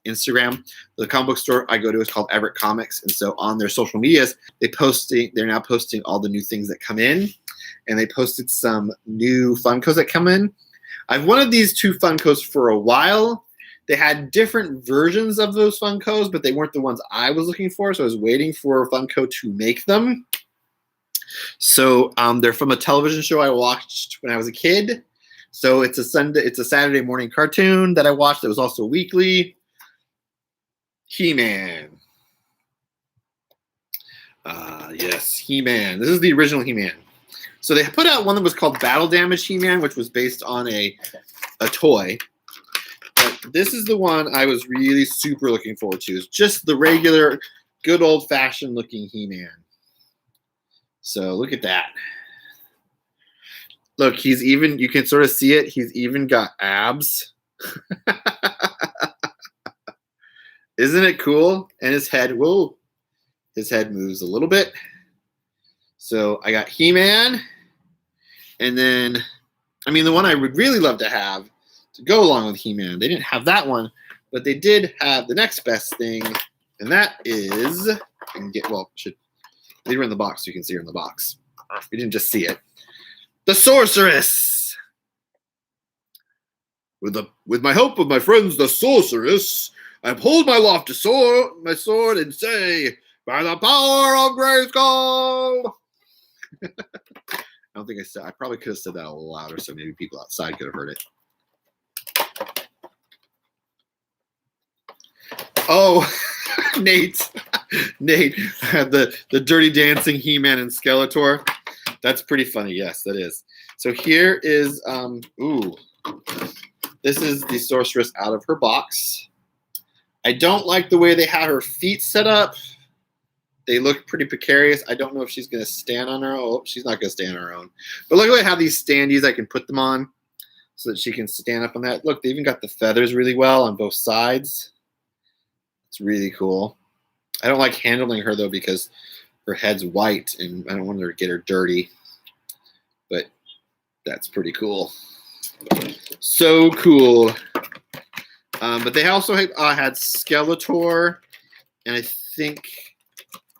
Instagram. The comic book store I go to is called Everett Comics, and so on their social medias, they're now posting all the new things that come in, and they posted some new Funkos that come in. I've wanted these 2 Funkos for a while. They had different versions of those Funkos, but they weren't the ones I was looking for, so I was waiting for Funko to make them. So they're from a television show I watched when I was a kid. So it's a Saturday morning cartoon that I watched that was also weekly. He-Man. Yes, He-Man. This is the original He-Man. So they put out one that was called Battle Damage He-Man, which was based on a toy. But this is the one I was really super looking forward to. It's just the regular, good old-fashioned looking He-Man. So look at that. Look, you can sort of see it. He's even got abs. Isn't it cool? And his head moves a little bit. So I got He-Man. And then, I mean, the one I would really love to have to go along with He-Man. They didn't have that one, but they did have the next best thing. And that is, they were in the box, so you can see her in the box. You didn't just see it. The Sorceress. With my help of my friends, the Sorceress, I hold my lofty my sword, and say, by the power of Grayskull. I probably could have said that a little louder, so maybe people outside could have heard it. Oh, Nate, the Dirty Dancing He-Man and Skeletor. That's pretty funny. Yes, that is. So here is, this is the Sorceress out of her box. I don't like the way they have her feet set up. They look pretty precarious. I don't know if she's going to stand on her own. Oh, she's not going to stand on her own. But look at how these standees I can put them on so that she can stand up on that. Look, they even got the feathers really well on both sides. It's really cool. I don't like handling her, though, because her head's white, and I don't want her to get her dirty. But that's pretty cool. So cool. But they also had Skeletor, and I think,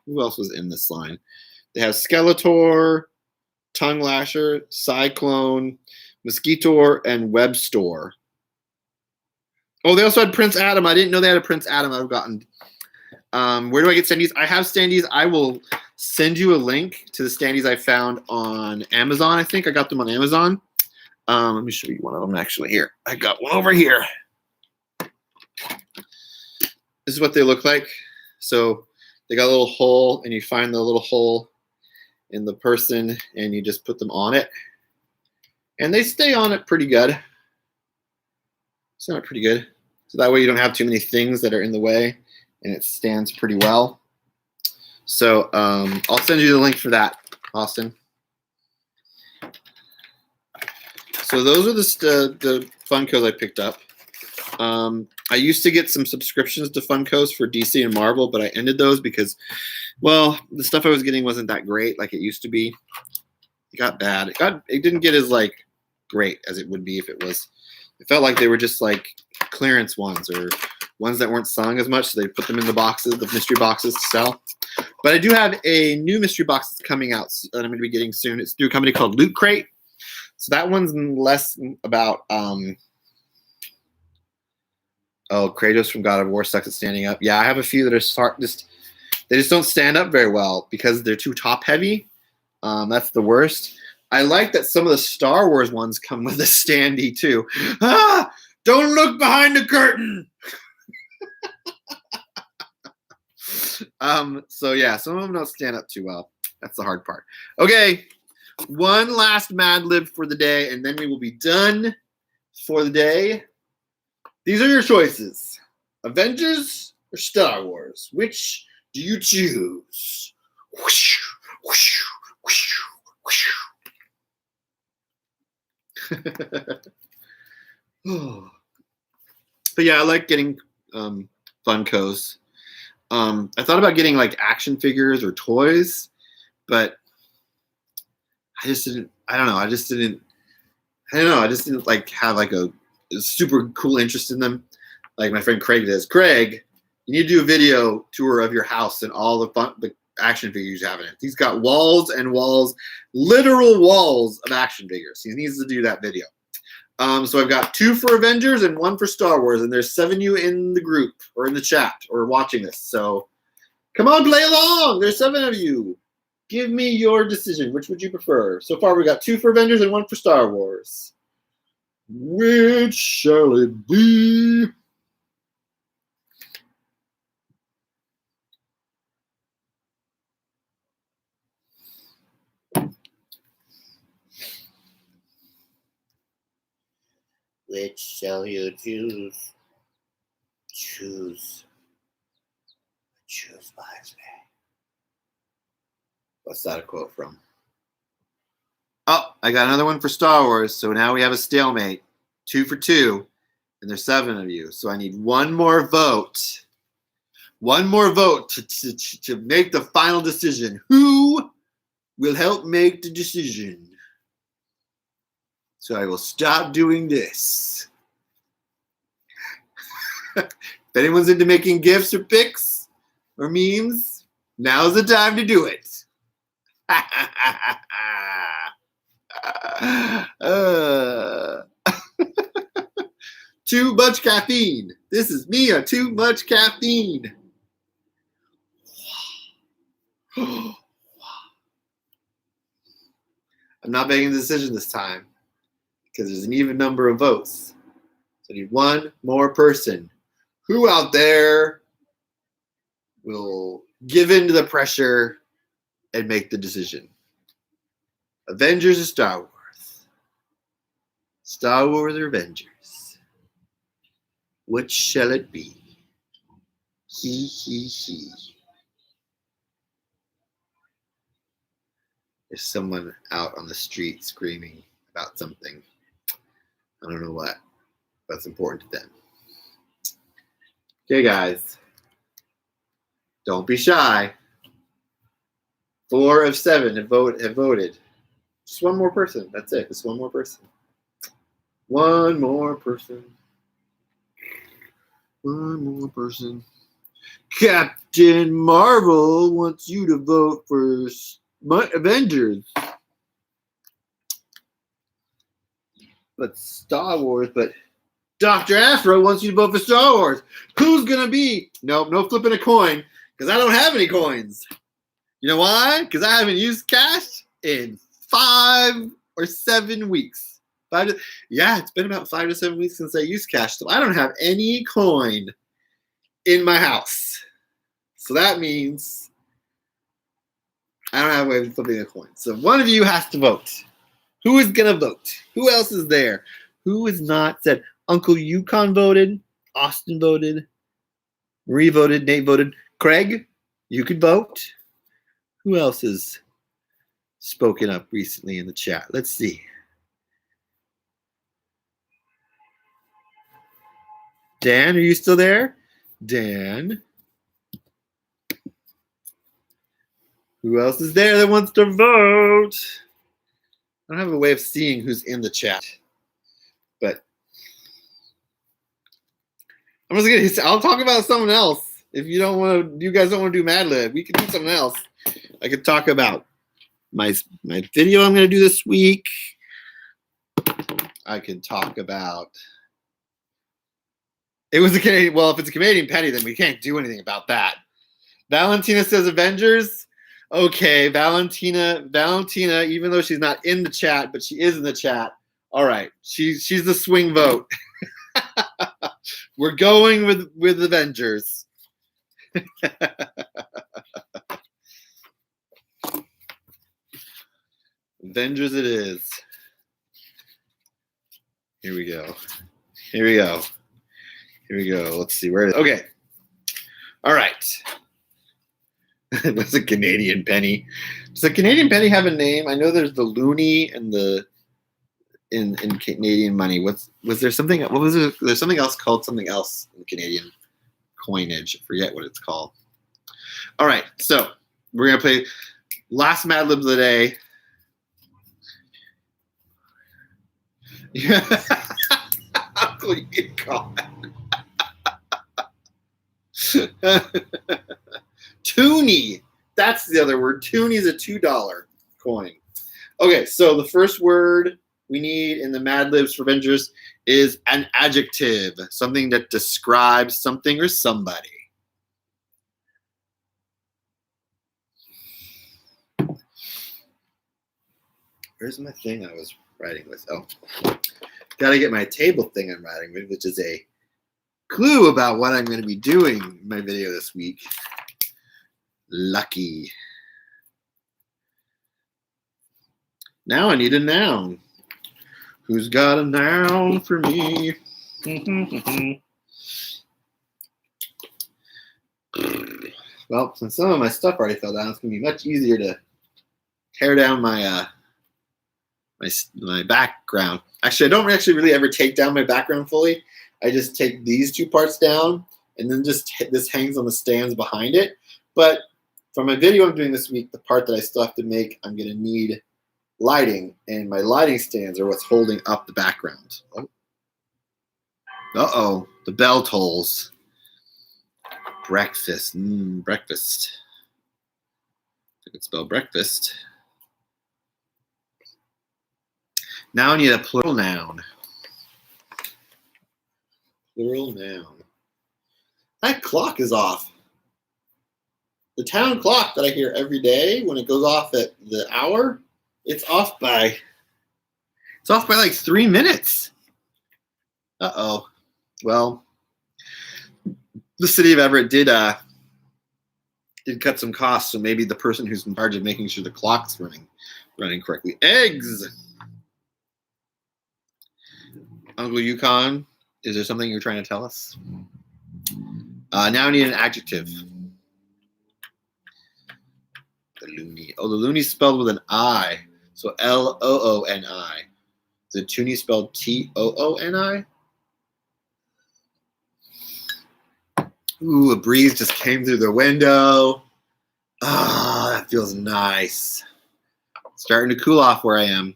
who else was in this line? They have Skeletor, Tongue Lasher, Cyclone, Mosquitor, and Webstor. Oh, they also had Prince Adam. I didn't know they had a Prince Adam. I've gotten. Where do I get standees? I have standees. I will send you a link to the standees I found on Amazon. I think I got them on Amazon. Let me show you one of them actually here. I got one over here. This is what they look like. So they got a little hole, and you find the little hole in the person, and you just put them on it. And they stay on it pretty good. It's not pretty good. So that way you don't have too many things that are in the way, and it stands pretty well. So I'll send you the link for that, Austin. So those are the Funkos I picked up. I used to get some subscriptions to Funkos for DC and Marvel, but I ended those because, well, the stuff I was getting wasn't that great like it used to be. It got bad. It didn't get as like great as it would be if it was. It felt like they were just like clearance ones or ones that weren't selling as much, so they put them in the boxes, the mystery boxes to sell. But I do have a new mystery box that's coming out that I'm going to be getting soon. It's through a company called Loot Crate. So that one's less about Kratos from God of War sucks at standing up. Yeah, I have a few that are they just don't stand up very well because they're too top heavy. That's the worst. I like that some of the Star Wars ones come with a standee too. Ah, don't look behind the curtain. So yeah, some of them don't stand up too well. That's the hard part. Okay, one last Mad Lib for the day, and then we will be done for the day. These are your choices: Avengers or Star Wars. Which do you choose? Whoosh, whoosh, whoosh, whoosh. Oh. But yeah, I like getting Funkos. I thought about getting like action figures or toys, but I just didn't. I don't know. I just didn't like have like a super cool interest in them. Like my friend Craig does. Craig, you need to do a video tour of your house and all the action figures you have in it. He's got walls and walls, literal walls of action figures. He needs to do that video. So I've got 2 for Avengers and 1 for Star Wars, and there's 7 of you in the group or in the chat or watching this. So come on, play along. There's 7 of you. Give me your decision. Which would you prefer? So far, we got 2 for Avengers and 1 for Star Wars. Which shall it be? Which shall you choose? Choose wisely. What's that a quote from? Oh, I got another one for Star Wars. So now we have a stalemate. 2 for 2. And there's 7 of you. So I need one more vote. One more vote to make the final decision. Who will help make the decision? So I will stop doing this. If anyone's into making GIFs or pics or memes, now's the time to do it. Too much caffeine. This is me on too much caffeine. I'm not making a decision this time because there's an even number of votes. So I need one more person. Who out there will give in to the pressure and make the decision? Avengers or Star Wars? Star Wars or Avengers? Which shall it be? He. There's someone out on the street screaming about something. I don't know what, but it's important to them. Okay, guys. Don't be shy. 4 of 7 have voted. Just one more person. That's it. Just one more person. One more person. One more person. Captain Marvel wants you to vote for Avengers. But Star Wars, but Dr. Afro wants you to vote for Star Wars. Who's going to be? Nope, no flipping a coin because I don't have any coins. You know why? Because I haven't used cash in 5 or 7 weeks. It's been about 5 to 7 weeks since I used cash, so I don't have any coin in my house. So that means I don't have a way of flipping a coin. So one of you has to vote. Who is going to vote? Who else is there? Who has not said? Uncle Yukon voted. Austin voted. Marie voted. Nate voted. Craig, you could vote. Who else has spoken up recently in the chat? Let's see. Dan, are you still there? Dan. Who else is there that wants to vote? I don't have a way of seeing who's in the chat, but I'll talk about someone else. If you don't want to, you guys don't want to do Mad Lib, we can do something else. I could talk about my video I'm going to do this week. I could talk about. It was a Canadian. Well, if it's a Canadian penny, then we can't do anything about that. Valentina says Avengers. Okay, Valentina, even though she's not in the chat, but she is in the chat. All right, she's the swing vote. We're going with Avengers. Avengers it is. Here we go. Let's see where it is. Okay. All right. That's a Canadian penny. Does a Canadian penny have a name? I know there's the loonie and the in Canadian money. Was there something? What was it? There's something else called something else in Canadian coinage. I forget what it's called. All right, so we're gonna play last Mad Libs of the day. Yeah. What you call it? Toonie. That's the other word. Toonie is a $2 coin. Okay, so the first word we need in the Mad Libs for Avengers is an adjective, something that describes something or somebody. Where's my thing I was writing with? Oh, gotta get my table thing I'm writing with, which is a clue about what I'm going to be doing in my video this week. Lucky. Now I need a noun. Who's got a noun for me? Well, since some of my stuff already fell down, it's going to be much easier to tear down my my background. Actually, I don't really ever take down my background fully. I just take these two parts down, and then just this hangs on the stands behind it. But for my video I'm doing this week, the part that I still have to make, I'm going to need lighting, and my lighting stands are what's holding up the background. Oh. Uh-oh, the bell tolls. Breakfast. Breakfast. I could spell breakfast. Now I need a plural noun. Plural noun. That clock is off. The town clock that I hear every day when it goes off at the hour, it's off by like 3 minutes. Uh-oh. Well, the city of Everett did cut some costs, so maybe the person who's in charge of making sure the clock's running correctly. Eggs. Uncle Yukon, is there something you're trying to tell us? Now I need an adjective. The loony. Oh, the loony's spelled with an I. So L-O-O-N-I. Is it Toonie spelled T-O-O-N-I? Ooh, a breeze just came through the window. Ah, that feels nice. It's starting to cool off where I am.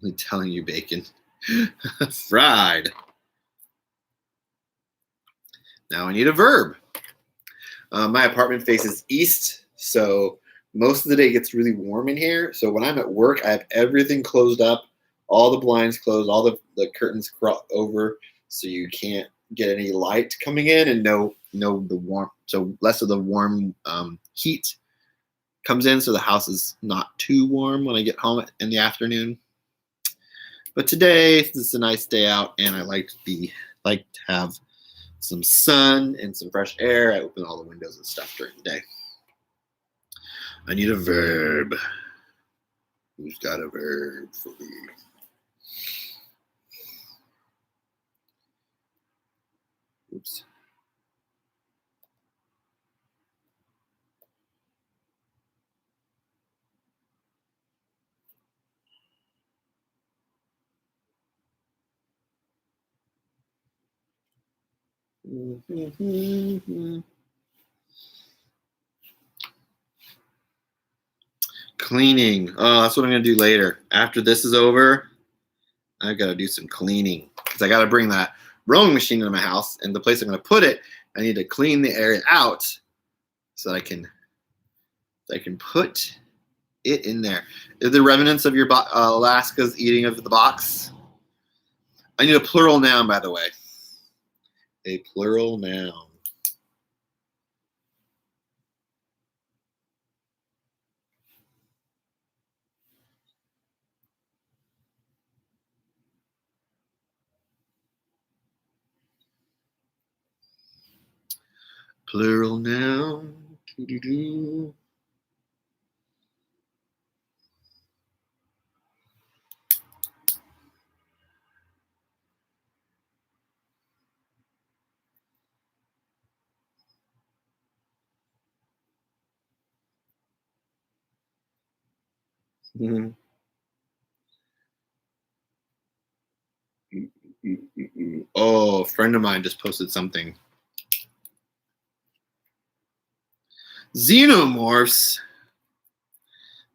I'm telling you, bacon. Fried. Now I need a verb. My apartment faces east, so most of the day it gets really warm in here. So when I'm at work, I have everything closed up, all the blinds closed, all the curtains over, so you can't get any light coming in, and no the warm, so less of the warm heat comes in, so the house is not too warm when I get home in the afternoon. But today, since it's a nice day out, and I like to have some sun and some fresh air, I open all the windows and stuff during the day. I need a verb. Who's got a verb for me? Oops. Cleaning. Oh, that's what I'm gonna do later. After this is over, I've got to do some cleaning because I got to bring that rowing machine into my house, and the place I'm gonna put it, I need to clean the area out so that I can put it in there. Are the remnants of your Alaska's eating of the box? I need a plural noun, by the way. A plural noun. Plural noun. Doo-doo-doo. Mhm. Oh, a friend of mine just posted something. Xenomorphs.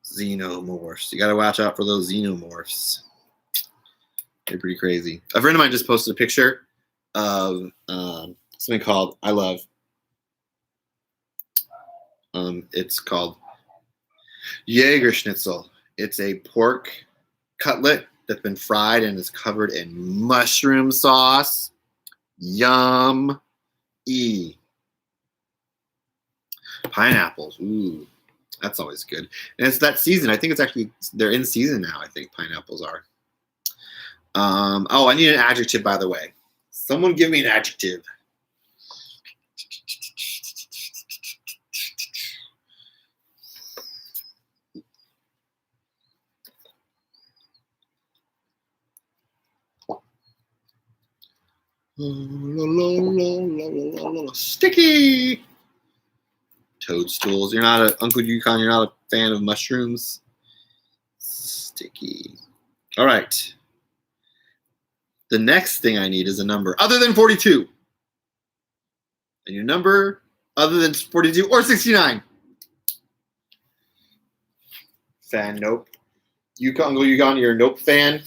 Xenomorphs. You gotta watch out for those xenomorphs. They're pretty crazy. A friend of mine just posted a picture of something called I love. It's called Jaeger Schnitzel. It's a pork cutlet that's been fried and is covered in mushroom sauce. Yum. Pineapples. Ooh, that's always good. And it's that season. I think it's actually, they're in season now, I think pineapples are. Oh, I need an adjective, by the way. Someone give me an adjective. Sticky. Toadstools. You're not a Uncle Yukon. You're not a fan of mushrooms. Sticky. All right. The next thing I need is a number other than 42. And your number other than 42 or 69. Fan, nope. Uncle Yukon, you're a nope fan.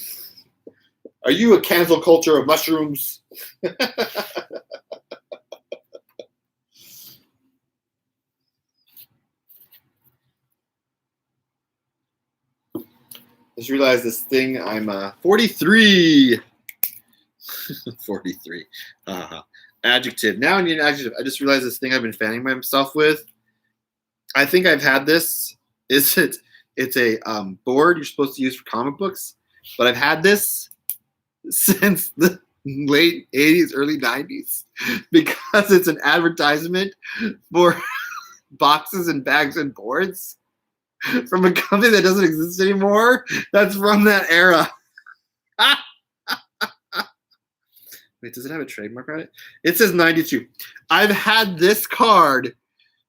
Are you a cancel culture of mushrooms? Just realized this thing. I'm 43. 43. Adjective. Now I need an adjective. I just realized this thing I've been fanning myself with. I think I've had this. It's a board you're supposed to use for comic books, but I've had this since the late 80s, early 90s because it's an advertisement for boxes and bags and boards from a company that doesn't exist anymore. That's from that era. Wait, does it have a trademark on it? It says 92. I've had this card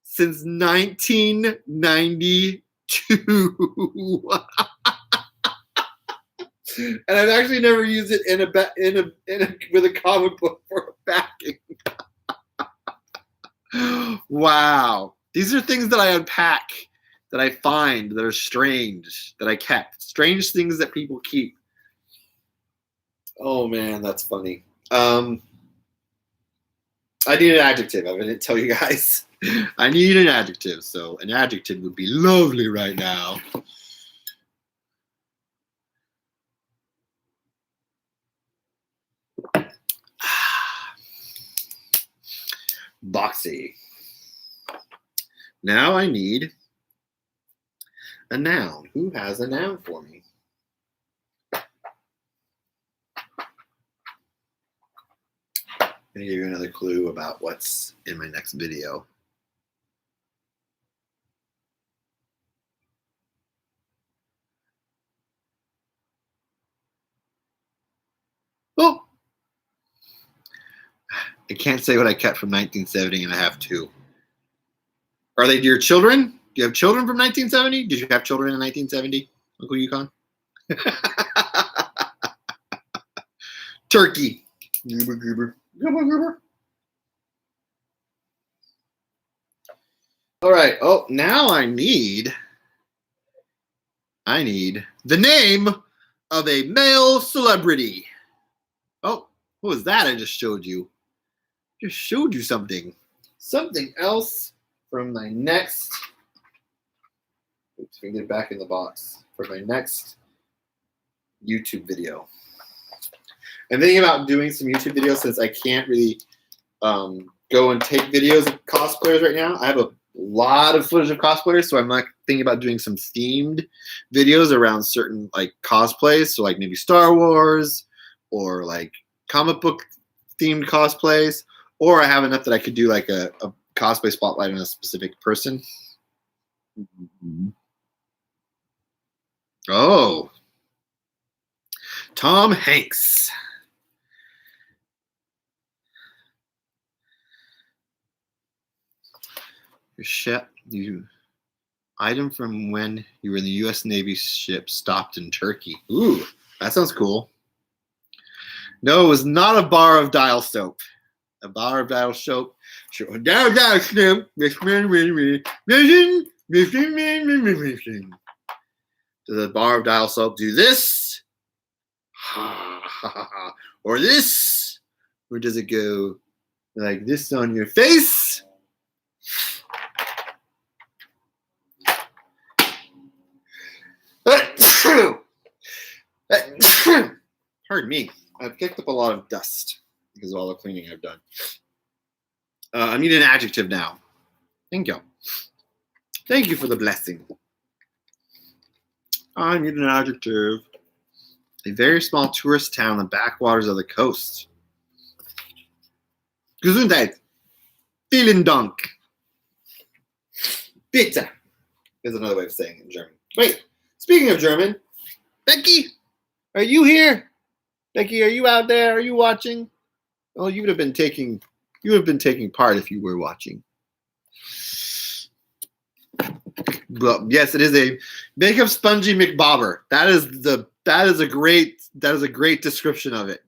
since 1992. And I've actually never used it with a comic book for a backing. Wow. These are things that I unpack, that I find, that are strange, that I kept. Strange things that people keep. Oh man, that's funny. I need an adjective. I didn't tell you guys. I need an adjective. So an adjective would be lovely right now. Boxy. Now I need a noun. Who has a noun for me? I'm going to give you another clue about what's in my next video. Oh! I can't say what I kept from 1970, and I have two. Are they your children? Do you have children from 1970? Did you have children in 1970, Uncle Yukon? Turkey. Goober, goober. Goober, goober. All right. Oh, now I need the name of a male celebrity. Oh, what was that I just showed you? Just showed you something. Something else from my next. Oops, we can get it back in the box. For my next YouTube video. I'm thinking about doing some YouTube videos since I can't really go and take videos of cosplayers right now. I have a lot of footage of cosplayers, so I'm like thinking about doing some themed videos around certain like cosplays, so like maybe Star Wars or like comic book themed cosplays, or I have enough that I could do like a cosplay spotlight on a specific person. Oh, Tom Hanks. You item from when you were in the U.S. Navy ship stopped in Turkey. Ooh, that sounds cool. No, it was not a bar of dial soap. A bar of dial soap. Down, down, snip. Does a bar of dial soap do this? Or this? Or does it go like this on your face? Pardon me. I've kicked up a lot of dust because of all the cleaning I've done. I need an adjective now. Thank you. Thank you for the blessing. I need an adjective. A very small tourist town in the backwaters of the coast. Gesundheit. Vielen Dank. Bitte is another way of saying it in German. Wait, speaking of German, Becky, are you here? Becky, are you out there? Are you watching? Oh, you would have been taking part if you were watching. Well, yes, it is a makeup spongy McBobber. That is a great description of it.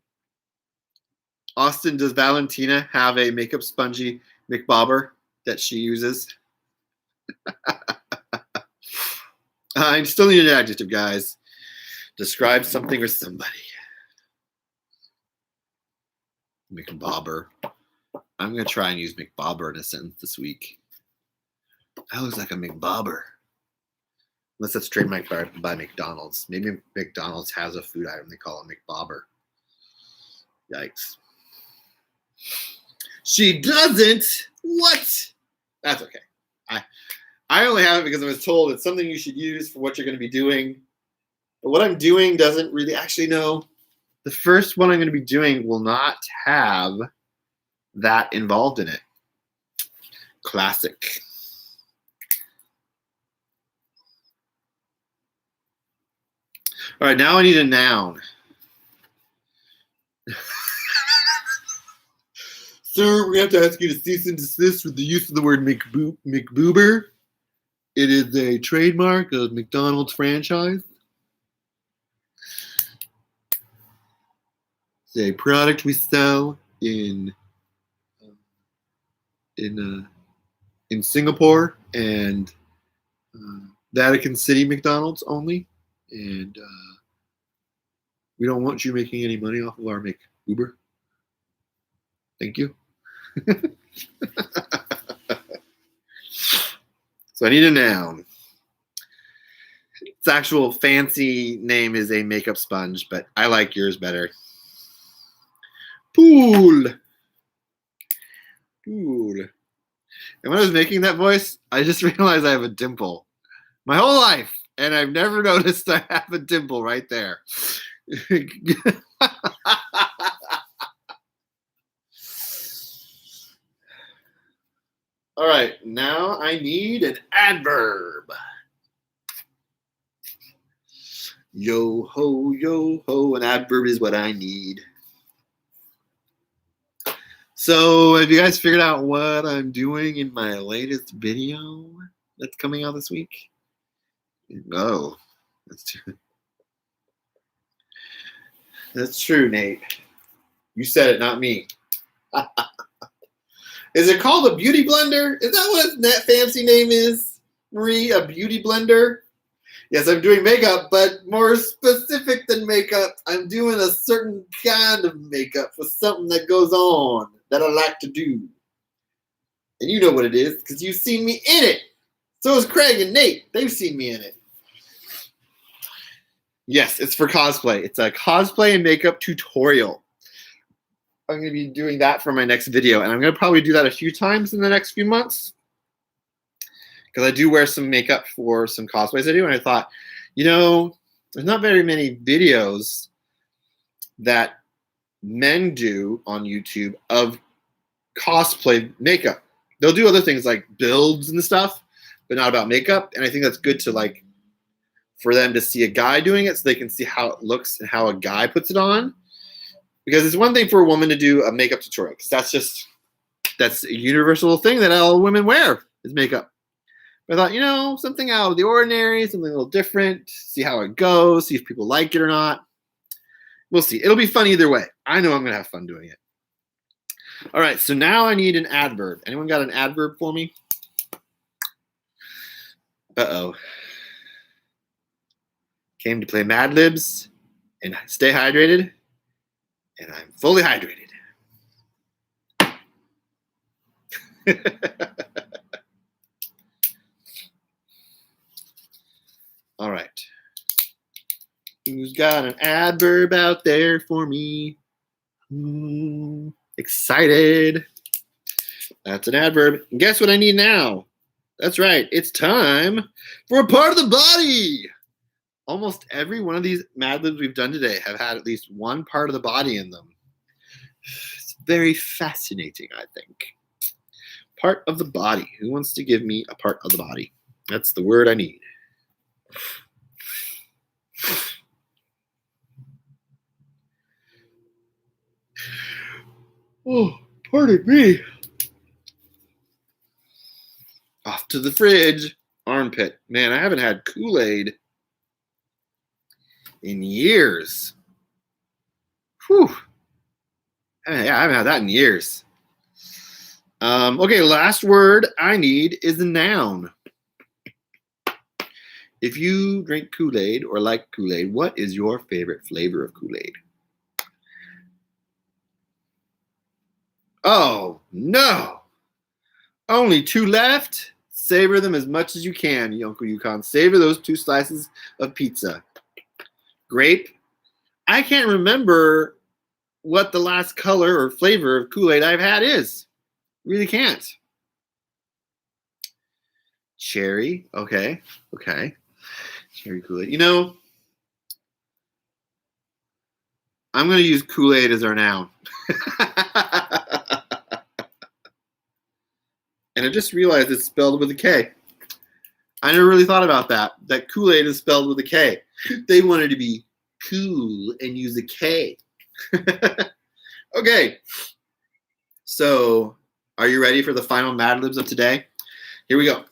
Austin, does Valentina have a makeup spongy McBobber that she uses? I still need an adjective, guys. Describe something or somebody. McBobber. I'm going to try and use McBobber in a sentence this week. That looks like a McBobber. Unless that's trademarked by McDonald's. Maybe McDonald's has a food item they call a McBobber. Yikes. She doesn't? What? That's okay. I only have it because I was told it's something you should use for what you're going to be doing. But what I'm doing doesn't really actually know. The first one I'm going to be doing will not have that involved in it. Classic. All right, now I need a noun. Sir, we have to ask you to cease and desist with the use of the word McBoober. It is a trademark of McDonald's franchise. It's a product we sell in Singapore and Vatican City McDonald's only, and we don't want you making any money off of our McBoober. Thank you. So I need a noun. Its actual fancy name is a makeup sponge, but I like yours better. Pool. Pool. And when I was making that voice, I just realized I have a dimple. My whole life, and I've never noticed I have a dimple right there. All right, now I need an adverb. Yo ho, an adverb is what I need. So, have you guys figured out what I'm doing in my latest video that's coming out this week? Oh, that's true, Nate. You said it, not me. Is it called a beauty blender? Is that what its fancy name is, Marie? A beauty blender? Yes, I'm doing makeup, but more specific than makeup. I'm doing a certain kind of makeup for something that goes on that I like to do. And you know what it is, because you've seen me in it. So is Craig and Nate. They've seen me in it. Yes, it's for cosplay. It's a cosplay and makeup tutorial. I'm going to be doing that for my next video, and I'm going to probably do that a few times in the next few months. Because I do wear some makeup for some cosplays I do, and I thought, you know, there's not very many videos that men do on YouTube of cosplay makeup. They'll do other things like builds and stuff, but not about makeup. And I think that's good to like for them to see a guy doing it so they can see how it looks and how a guy puts it on. Because it's one thing for a woman to do a makeup tutorial, because that's a universal thing that all women wear is makeup. But I thought, you know, something out of the ordinary, something a little different, see how it goes, see if people like it or not. We'll see. It'll be fun either way. I know I'm going to have fun doing it. All right, so now I need an adverb. Anyone got an adverb for me? Uh-oh. Came to play Madlibs and stay hydrated, and I'm fully hydrated. All right. Who's got an adverb out there for me? Excited. That's an adverb. And guess what I need now? That's right. It's time for a part of the body. Almost every one of these Madlibs we've done today have had at least one part of the body in them. It's very fascinating, I think. Part of the body. Who wants to give me a part of the body? That's the word I need. Oh, pardon me. Off to the fridge. Armpit. Man, I haven't had Kool-Aid in years. Whew. I haven't had that in years. Okay, last word I need is a noun. If you drink Kool-Aid or like Kool-Aid, what is your favorite flavor of Kool-Aid? Oh, no. Only 2 left. Savor them as much as you can, Uncle Yukon. Savor those 2 slices of pizza. Grape. I can't remember what the last color or flavor of Kool-Aid I've had is. Really can't. Cherry. Okay. Cherry Kool-Aid. You know, I'm going to use Kool-Aid as our noun. And I just realized it's spelled with a K. I never really thought about that Kool-Aid is spelled with a K. They wanted to be cool and use a K. Okay. So, are you ready for the final Madlibs of today? Here we go.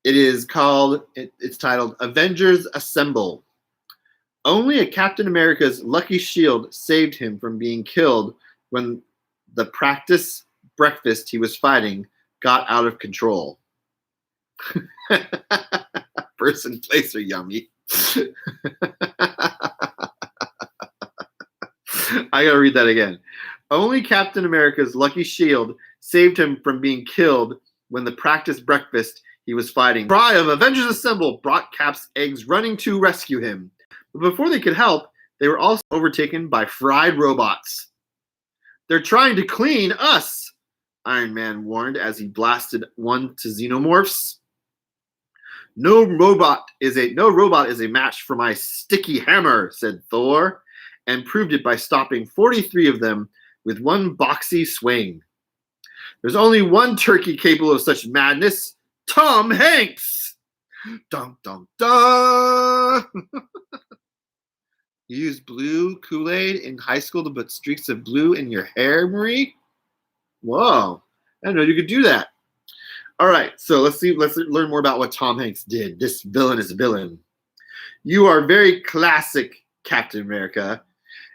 It's titled Avengers Assemble. Only a Captain America's lucky shield saved him from being killed when the practice breakfast he was fighting got out of control. Person, place, or yummy. I gotta read that again. Only Captain America's lucky shield saved him from being killed when the practice breakfast he was fighting. The cry of Avengers Assemble brought Cap's eggs running to rescue him. But before they could help, they were also overtaken by fried robots. They're trying to clean us, Iron Man warned as he blasted one to xenomorphs. No robot is a match for my sticky hammer, said Thor, and proved it by stopping 43 of them with one boxy swing. There's only one turkey capable of such madness, Tom Hanks. Dun, dun, dun. You used blue Kool-Aid in high school to put streaks of blue in your hair, Marie? Whoa. I didn't know you could do that. All right, so let's learn more about what Tom Hanks did. This villainous villain. You are very classic, Captain America.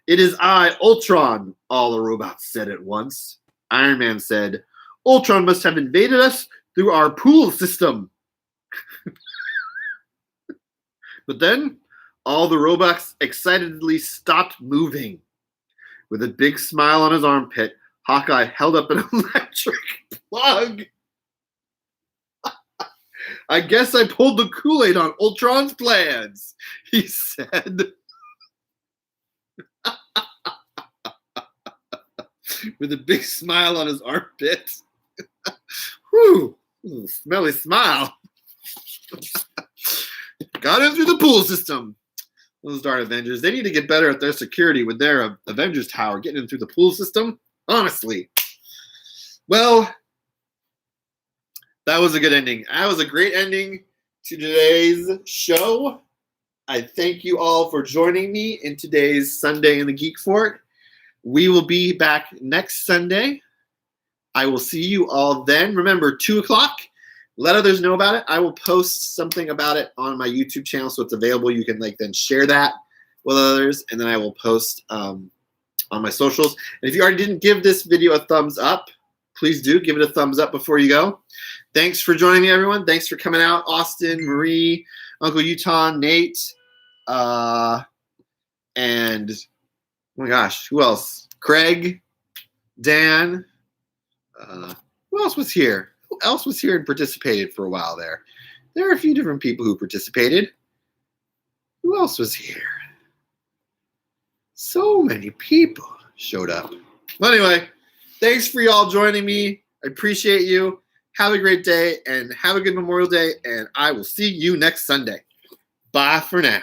It is I, Ultron, all the robots said at once. Iron Man said, Ultron must have invaded us through our pool system. But then all the robots excitedly stopped moving. With a big smile on his armpit, Hawkeye held up an electric plug. I guess I pulled the Kool-Aid on Ultron's plans, he said. With a big smile on his armpit. Whew, smelly smile. Got him through the pool system. Those darn Avengers. They need to get better at their security with their Avengers Tower, getting in through the pool system. Honestly. Well, that was a good ending. That was a great ending to today's show. I thank you all for joining me in today's Sunday in the Geekfort. We will be back next Sunday. I will see you all then. Remember, 2 o'clock. Let others know about it. I will post something about it on my YouTube channel, so it's available. You can then share that with others, and then I will post on my socials. And if you already didn't give this video a thumbs up, please do give it a thumbs up before you go. Thanks for joining me, everyone. Thanks for coming out, Austin, Marie, Uncle Utah, Nate, and oh my gosh, who else? Craig, Dan. Who else was here? Who else was here and participated for a while there? There are a few different people who participated. Who else was here? So many people showed up. Well, anyway, thanks for y'all joining me. I appreciate you. Have a great day and have a good Memorial Day, and I will see you next Sunday. Bye for now.